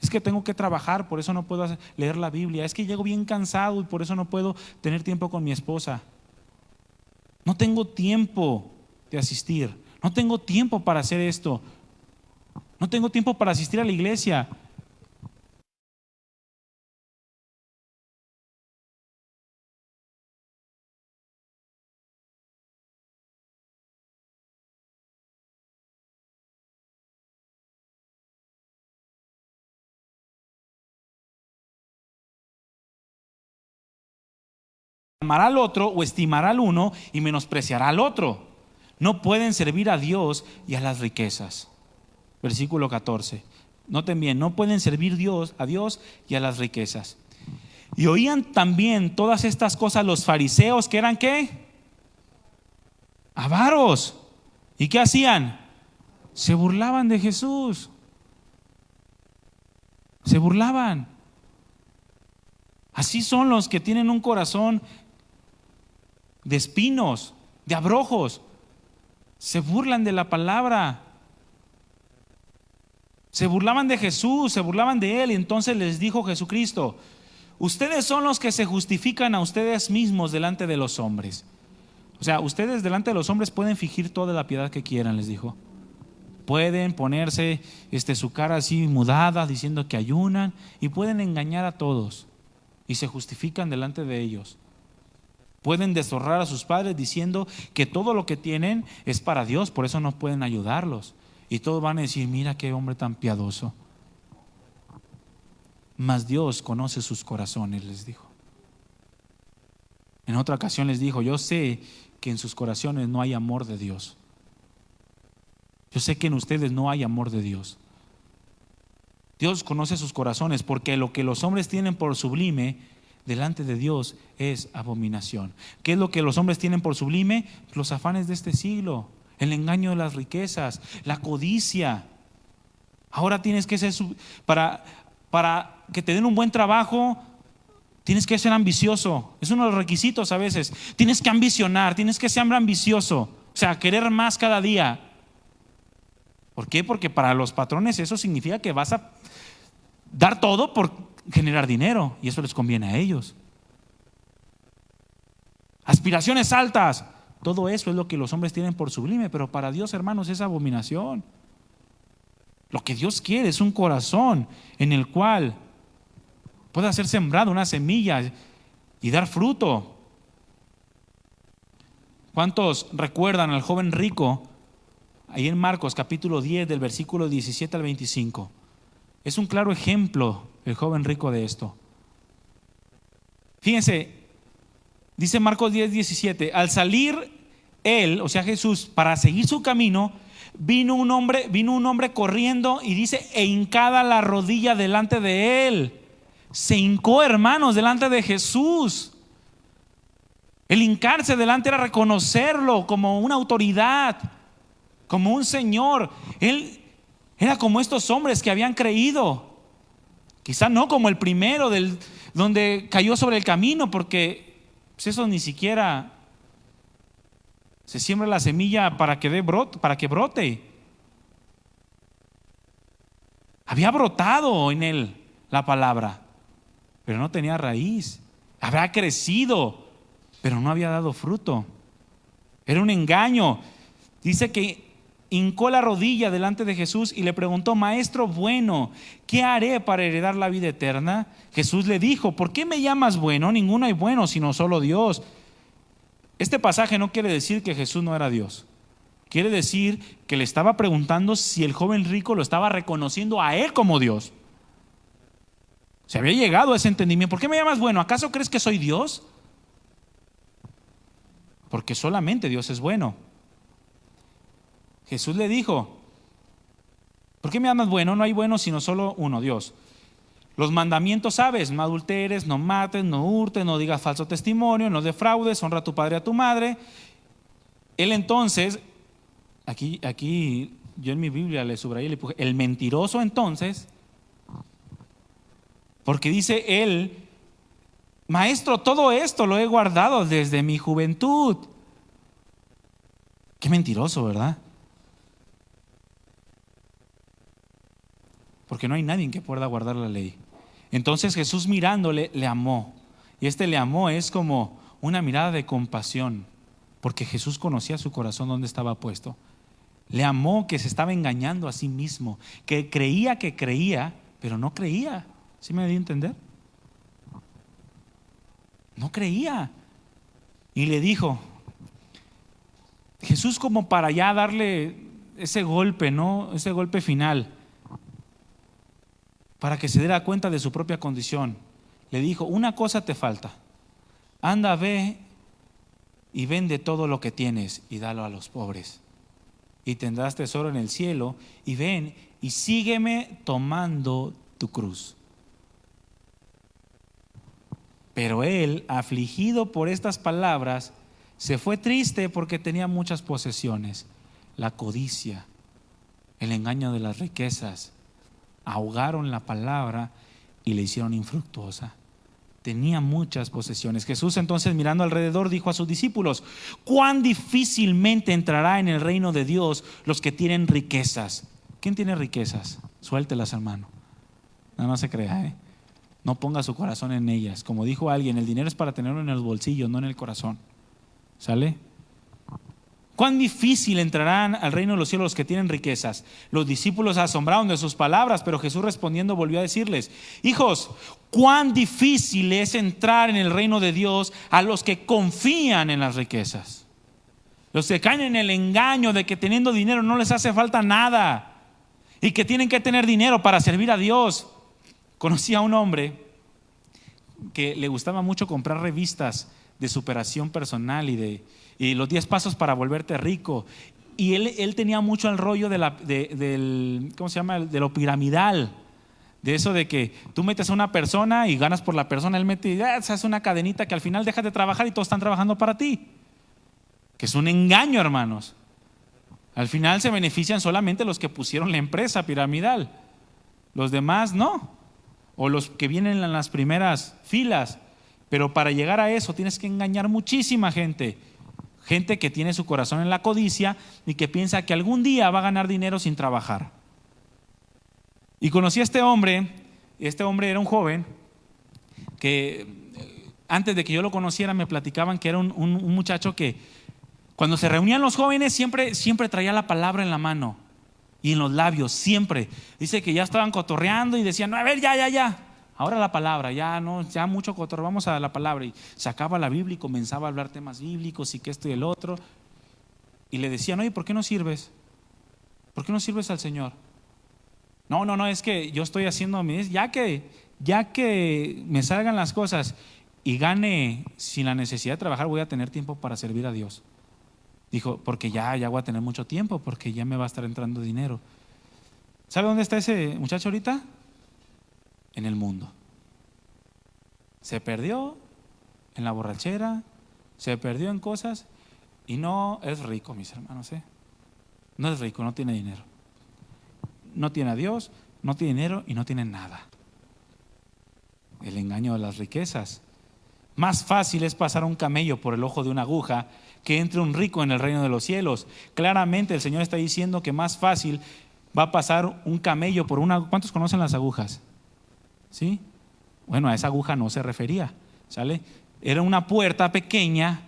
Es que tengo que trabajar, por eso no puedo leer la Biblia. Es que llego bien cansado y por eso no puedo tener tiempo con mi esposa. No tengo tiempo de asistir. No tengo tiempo para hacer esto. No tengo tiempo para asistir a la iglesia. Amará al otro o estimará al uno y menospreciará al otro. No pueden servir a Dios y a las riquezas. Versículo 14. Noten bien, no pueden servir a Dios y a las riquezas. Y oían también todas estas cosas los fariseos, que eran ¿qué? Avaros. ¿Y qué hacían? Se burlaban de Jesús. Se burlaban. Así son los que tienen un corazón de espinos, de abrojos. Se burlan de la palabra. Se burlaban de Jesús, se burlaban de Él. Y entonces les dijo Jesucristo: ustedes son los que se justifican a ustedes mismos delante de los hombres. O sea, ustedes delante de los hombres pueden fingir toda la piedad que quieran, les dijo. Pueden ponerse su cara así mudada diciendo que ayunan, y pueden engañar a todos y se justifican delante de ellos. Pueden deshonrar a sus padres diciendo que todo lo que tienen es para Dios, por eso no pueden ayudarlos. Y todos van a decir: mira qué hombre tan piadoso. Mas Dios conoce sus corazones, les dijo. En otra ocasión les dijo: yo sé que en sus corazones no hay amor de Dios. Yo sé que en ustedes no hay amor de Dios. Dios conoce sus corazones, porque lo que los hombres tienen por sublime delante de Dios es abominación. ¿Qué es lo que los hombres tienen por sublime? Los afanes de este siglo, el engaño de las riquezas, la codicia. Ahora tienes que ser, para que te den un buen trabajo, tienes que ser ambicioso. Es uno de los requisitos a veces. Tienes que ambicionar, tienes que ser ambicioso. O sea, querer más cada día. ¿Por qué? Porque para los patrones eso significa que vas a dar todo por generar dinero, y eso les conviene a ellos. Aspiraciones altas, todo eso es lo que los hombres tienen por sublime, pero para Dios, hermanos, es abominación. Lo que Dios quiere es un corazón en el cual pueda ser sembrada una semilla y dar fruto. ¿Cuántos recuerdan al joven rico ahí en Marcos capítulo 10 del versículo 17 al 25? Es un claro ejemplo el joven rico de esto. Fíjense, dice Marcos 10, 17: al salir él, o sea Jesús, para seguir su camino, vino un hombre corriendo, y dice, e hincada la rodilla delante de él. Se hincó, hermanos, delante de Jesús. El hincarse delante era reconocerlo como una autoridad, como un Señor. Él era como estos hombres que habían creído. Quizá no como el primero donde cayó sobre el camino, porque pues eso ni siquiera se siembra la semilla para que brote. Había brotado en él la palabra, pero no tenía raíz. Había crecido, pero no había dado fruto. Era un engaño. Dice que hincó la rodilla delante de Jesús y le preguntó: maestro bueno, ¿qué haré para heredar la vida eterna? Jesús le dijo: ¿por qué me llamas bueno? Ninguno hay bueno sino solo Dios. Este pasaje no quiere decir que Jesús no era Dios. Quiere decir que le estaba preguntando si el joven rico lo estaba reconociendo a él como Dios. Se había llegado a ese entendimiento. ¿Por qué me llamas bueno? ¿Acaso crees que soy Dios? Porque solamente Dios es bueno. Jesús le dijo: ¿por qué me llamas bueno? No hay bueno sino solo uno, Dios. Los mandamientos sabes: no adulteres, no mates, no hurtes, no digas falso testimonio, no defraudes, honra a tu padre y a tu madre. Él entonces, aquí yo en mi Biblia le subrayé y le puse el mentiroso entonces, porque dice él: maestro, todo esto lo he guardado desde mi juventud. Qué mentiroso, ¿verdad? Porque no hay nadie que pueda guardar la ley. Entonces Jesús, mirándole, le amó. Y le amó es como una mirada de compasión, porque Jesús conocía su corazón donde estaba puesto. Le amó, que se estaba engañando a sí mismo, que creía, pero no creía. ¿Sí me dio a entender? No creía. Y le dijo, Jesús, como para ya darle ese golpe, ¿no? Ese golpe final, para que se diera cuenta de su propia condición, le dijo: una cosa te falta. Anda, ve y vende todo lo que tienes y dalo a los pobres, y tendrás tesoro en el cielo. Y ven y sígueme tomando tu cruz. Pero él, afligido por estas palabras, se fue triste porque tenía muchas posesiones. La codicia, el engaño de las riquezas ahogaron la palabra y le hicieron infructuosa. Tenía muchas posesiones. Jesús entonces, mirando alrededor, dijo a sus discípulos: cuán difícilmente entrará en el reino de Dios los que tienen riquezas. ¿Quién tiene riquezas? Suéltelas, hermano. No se crea, No ponga su corazón en ellas. Como dijo alguien, el dinero es para tenerlo en los bolsillos, no en el corazón. ¿Sale? Cuán difícil entrarán al reino de los cielos los que tienen riquezas. Los discípulos se asombraron de sus palabras, pero Jesús, respondiendo, volvió a decirles: hijos, cuán difícil es entrar en el reino de Dios a los que confían en las riquezas, los que caen en el engaño de que teniendo dinero no les hace falta nada y que tienen que tener dinero para servir a Dios. Conocí a un hombre que le gustaba mucho comprar revistas de superación personal y los 10 pasos para volverte rico. Y él tenía mucho el rollo del ¿cómo se llama? De lo piramidal. De eso de que tú metes a una persona y ganas por la persona. Él mete y se hace una cadenita que al final dejas de trabajar y todos están trabajando para ti. Que es un engaño, hermanos. Al final se benefician solamente los que pusieron la empresa piramidal. Los demás no. O los que vienen en las primeras filas. Pero para llegar a eso tienes que engañar muchísima gente. Gente que tiene su corazón en la codicia y que piensa que algún día va a ganar dinero sin trabajar. Y conocí a este hombre. Este hombre era un joven que antes de que yo lo conociera me platicaban que era un muchacho que cuando se reunían los jóvenes siempre traía la palabra en la mano y en los labios, siempre. Dice que ya estaban cotorreando y decían: a ver, ya. Ahora la palabra, ya mucho cotorreo, vamos a la palabra. Y sacaba la Biblia y comenzaba a hablar temas bíblicos y que esto y el otro. Y le decían: oye, ¿por qué no sirves? ¿Por qué no sirves al Señor? No, es que yo estoy haciendo ya que me salgan las cosas y gane sin la necesidad de trabajar, voy a tener tiempo para servir a Dios. Dijo: porque ya voy a tener mucho tiempo, porque ya me va a estar entrando dinero. ¿Sabe dónde está ese muchacho ahorita? En el mundo. Se perdió en la borrachera, se perdió en cosas y no es rico, mis hermanos. No es rico, no tiene dinero. No tiene a Dios, no tiene dinero y no tiene nada. El engaño de las riquezas. Más fácil es pasar un camello por el ojo de una aguja que entre un rico en el reino de los cielos. Claramente el Señor está diciendo que más fácil va a pasar un camello por una... ¿Cuántos conocen las agujas? ¿Sí? Bueno, a esa aguja no se refería, ¿sale? Era una puerta pequeña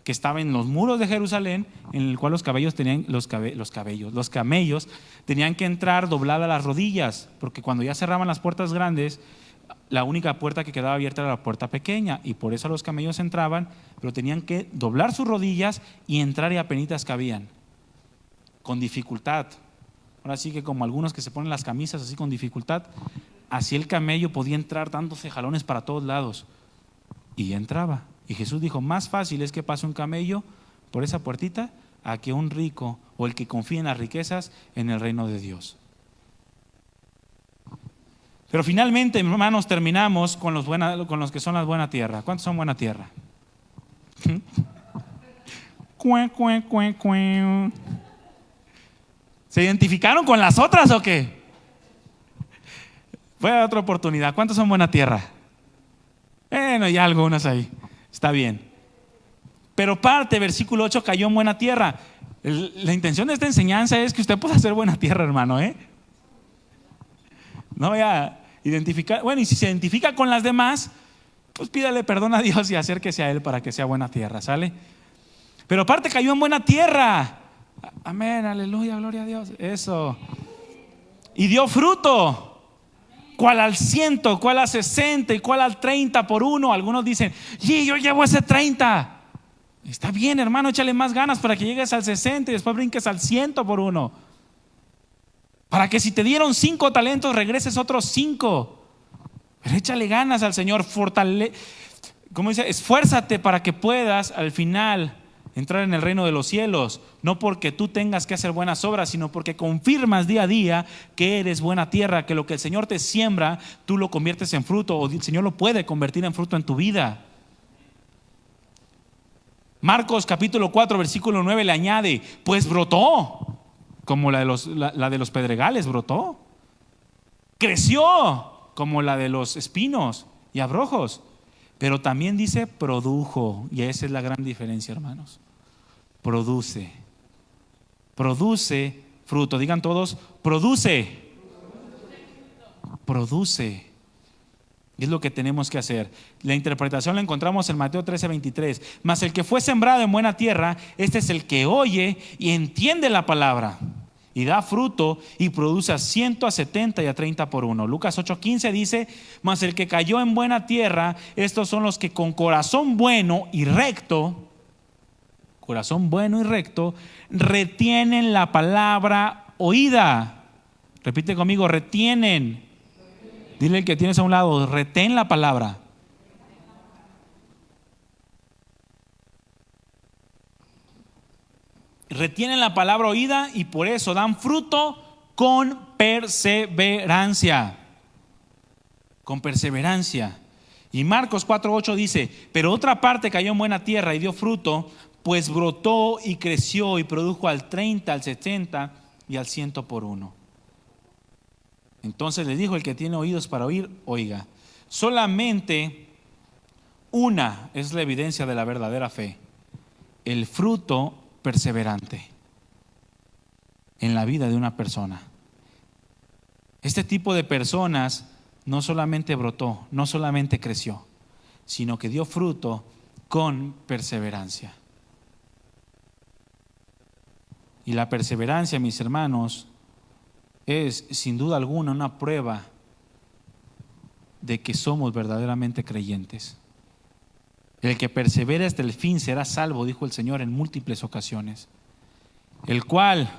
que estaba en los muros de Jerusalén, en el cual los camellos tenían que entrar dobladas las rodillas, porque cuando ya cerraban las puertas grandes, la única puerta que quedaba abierta era la puerta pequeña, y por eso los camellos entraban, pero tenían que doblar sus rodillas y entrar y apenitas cabían. con dificultad. Ahora sí que como algunos que se ponen las camisas así con dificultad, así el camello podía entrar dándose jalones para todos lados. Y entraba. Y Jesús dijo, más fácil es que pase un camello por esa puertita a que un rico o el que confía en las riquezas en el reino de Dios. Pero finalmente, hermanos, terminamos con los que son la buena tierra. ¿Cuántos son buena tierra? ¿Se identificaron con las otras o qué? Voy a dar otra oportunidad. ¿Cuántos son buena tierra? Bueno, ya algunos ahí. Está bien. Pero parte, versículo 8, cayó en buena tierra. La intención de esta enseñanza es que usted pueda ser buena tierra, hermano, No voy a identificar. Bueno, y si se identifica con las demás, pues pídale perdón a Dios y acérquese a Él para que sea buena tierra, ¿sale? Pero aparte cayó en buena tierra. Amén, aleluya, gloria a Dios. Eso. Y dio fruto. ¿Cuál al 100, cuál al 60 y cuál al 30 por uno? Algunos dicen, y yo llevo ese 30. Está bien, hermano, échale más ganas para que llegues al 60 y después brinques al 100 por uno. Para que si te dieron 5 talentos, regreses otros 5. Pero échale ganas al Señor, como dice, esfuérzate para que puedas al final entrar en el reino de los cielos. No porque tú tengas que hacer buenas obras, sino porque confirmas día a día que eres buena tierra, que lo que el Señor te siembra, tú lo conviertes en fruto, o el Señor lo puede convertir en fruto en tu vida. Marcos capítulo 4 versículo 9 le añade, pues brotó, como la de los pedregales brotó. Creció, como la de los espinos y abrojos. Pero también dice produjo, y esa es la gran diferencia, hermanos. Produce fruto. Digan todos, produce. Y es lo que tenemos que hacer. La interpretación la encontramos en Mateo 13:23. Mas el que fue sembrado en buena tierra, este es el que oye y entiende la palabra y da fruto y produce a 100, a 70 y a 30 por uno. Lucas 8:15 dice, mas el que cayó en buena tierra, estos son los que con corazón bueno y recto, retienen la palabra oída. Repite conmigo, retienen. Dile al que tienes a un lado, retén la palabra. Retienen la palabra oída y por eso dan fruto con perseverancia. Con perseverancia. Y Marcos 4:8 dice, pero otra parte cayó en buena tierra y dio fruto, pues brotó y creció y produjo al 30, al 70 y al 100 por uno. Entonces les dijo, el que tiene oídos para oír, oiga. Solamente una es la evidencia de la verdadera fe: el fruto perseverante en la vida de una persona. Este tipo de personas no solamente brotó, no solamente creció, sino que dio fruto con perseverancia. Y la perseverancia, mis hermanos, es sin duda alguna una prueba de que somos verdaderamente creyentes. El que persevere hasta el fin será salvo, dijo el Señor en múltiples ocasiones. El cual,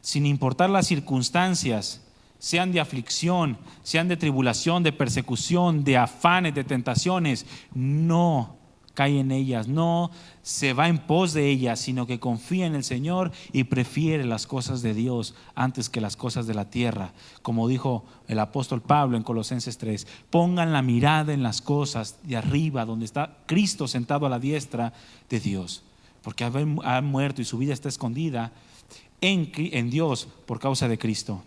sin importar las circunstancias, sean de aflicción, sean de tribulación, de persecución, de afanes, de tentaciones, no cae en ellas, no se va en pos de ellas, sino que confía en el Señor y prefiere las cosas de Dios antes que las cosas de la tierra. Como dijo el apóstol Pablo en Colosenses 3, pongan la mirada en las cosas de arriba, donde está Cristo sentado a la diestra de Dios, porque ha muerto y su vida está escondida en Dios por causa de Cristo.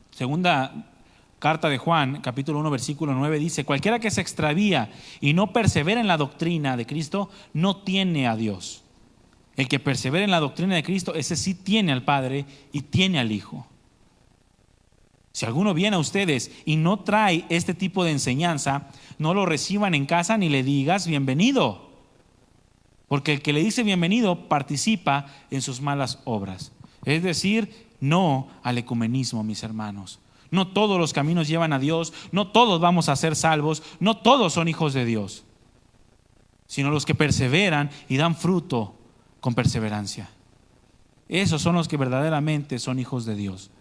Segunda carta de Juan, capítulo 1, versículo 9 dice, cualquiera que se extravía y no persevera en la doctrina de Cristo, no tiene a Dios. El que persevera en la doctrina de Cristo, ese sí tiene al Padre y tiene al Hijo. Si alguno viene a ustedes y no trae este tipo de enseñanza, no lo reciban en casa ni le digas bienvenido. Porque el que le dice bienvenido participa en sus malas obras. Es decir, no al ecumenismo, mis hermanos. No todos los caminos llevan a Dios, no todos vamos a ser salvos, no todos son hijos de Dios, sino los que perseveran y dan fruto con perseverancia. esos son los que verdaderamente son hijos de Dios.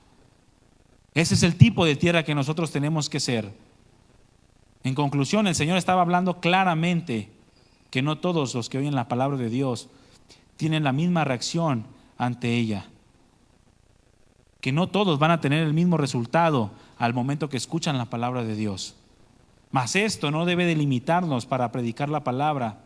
Ese es el tipo de tierra que nosotros tenemos que ser. En conclusión, el Señor estaba hablando claramente que no todos los que oyen la palabra de Dios tienen la misma reacción ante ella. Que no todos van a tener el mismo resultado al momento que escuchan la palabra de Dios. Mas esto no debe delimitarnos para predicar la palabra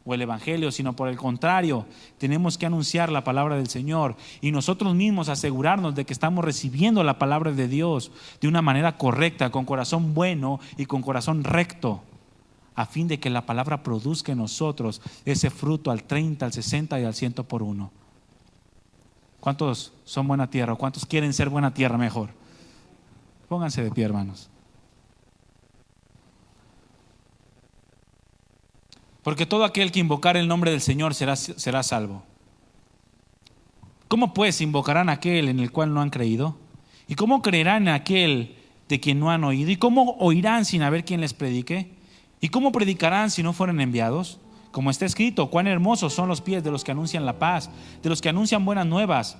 o el evangelio, sino por el contrario, tenemos que anunciar la palabra del Señor y nosotros mismos asegurarnos de que estamos recibiendo la palabra de Dios de una manera correcta, con corazón bueno y con corazón recto, a fin de que la palabra produzca en nosotros ese fruto al 30, al 60 y al 100 por uno. ¿Cuántos son buena tierra? ¿O cuántos quieren ser buena tierra mejor? Pónganse de pie, hermanos. Porque todo aquel que invocar el nombre del Señor será salvo. ¿Cómo pues invocarán a aquel en el cual no han creído? ¿Y cómo creerán en aquel de quien no han oído? ¿Y cómo oirán sin haber quien les predique? ¿Y cómo predicarán si no fueren enviados? Como está escrito, cuán hermosos son los pies de los que anuncian la paz, de los que anuncian buenas nuevas.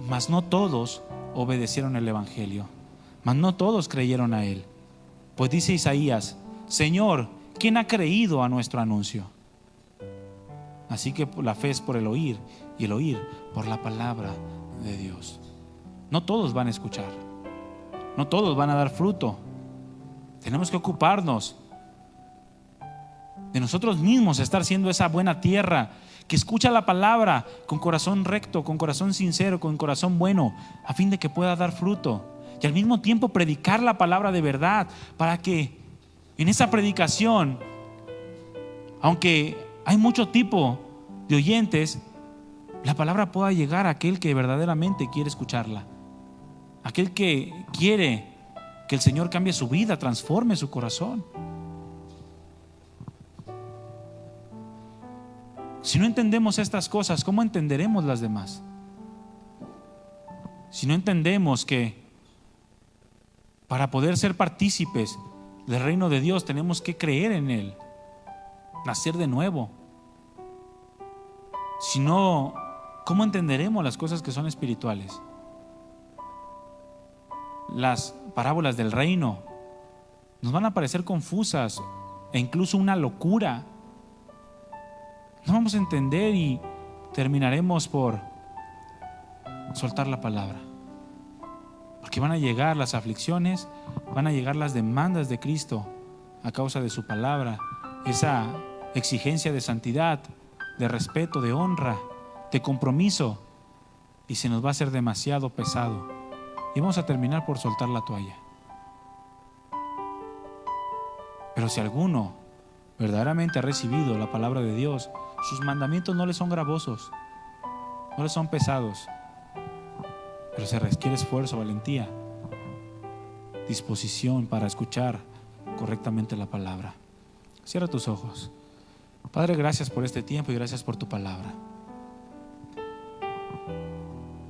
Mas no todos obedecieron el evangelio, mas no todos creyeron a él. Pues dice Isaías: Señor, ¿quién ha creído a nuestro anuncio? Así que la fe es por el oír, y el oír por la palabra de Dios. No todos van a escuchar, no todos van a dar fruto. Tenemos que ocuparnos de nosotros mismos, estar siendo esa buena tierra que escucha la palabra con corazón recto, con corazón sincero, con corazón bueno, a fin de que pueda dar fruto. Y al mismo tiempo predicar la palabra de verdad, para que en esa predicación, aunque hay mucho tipo de oyentes, la palabra pueda llegar a aquel que verdaderamente quiere escucharla, aquel que quiere que el Señor cambie su vida, transforme su corazón. Si no entendemos estas cosas, ¿cómo entenderemos las demás? Si no entendemos que para poder ser partícipes del reino de Dios tenemos que creer en Él, nacer de nuevo. Si no, ¿cómo entenderemos las cosas que son espirituales? Las parábolas del reino nos van a parecer confusas e incluso una locura. No vamos a entender y terminaremos por soltar la palabra. Porque van a llegar las aflicciones, van a llegar las demandas de Cristo a causa de su palabra, esa exigencia de santidad, de respeto, de honra, de compromiso, y se nos va a hacer demasiado pesado y vamos a terminar por soltar la toalla. Pero si alguno verdaderamente ha recibido la palabra de Dios, sus mandamientos no le son gravosos, no le son pesados, pero se requiere esfuerzo, valentía, disposición para escuchar correctamente la palabra. Cierra tus ojos. Padre, gracias por este tiempo y gracias por tu palabra.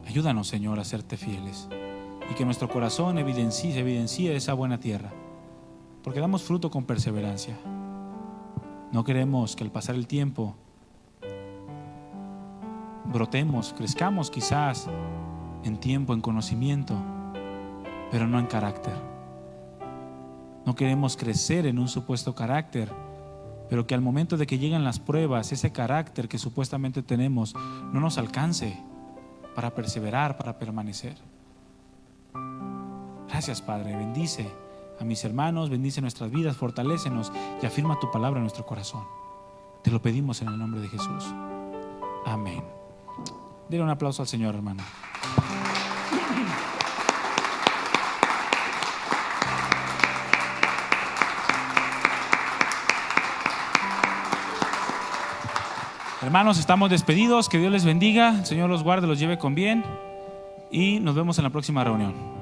Ayúdanos, Señor, a serte fieles y que nuestro corazón evidencie esa buena tierra, porque damos fruto con perseverancia. No queremos que al pasar el tiempo brotemos, crezcamos quizás en tiempo, en conocimiento, pero no en carácter. No queremos crecer en un supuesto carácter, pero que al momento de que lleguen las pruebas, ese carácter que supuestamente tenemos no nos alcance para perseverar, para permanecer. Gracias, Padre. Bendice a mis hermanos, bendice nuestras vidas, fortalécenos y afirma tu palabra en nuestro corazón. Te lo pedimos en el nombre de Jesús. Amén. Dile un aplauso al Señor, hermano. Hermanos, estamos despedidos. Que Dios les bendiga. El Señor los guarde, los lleve con bien. Y nos vemos en la próxima reunión.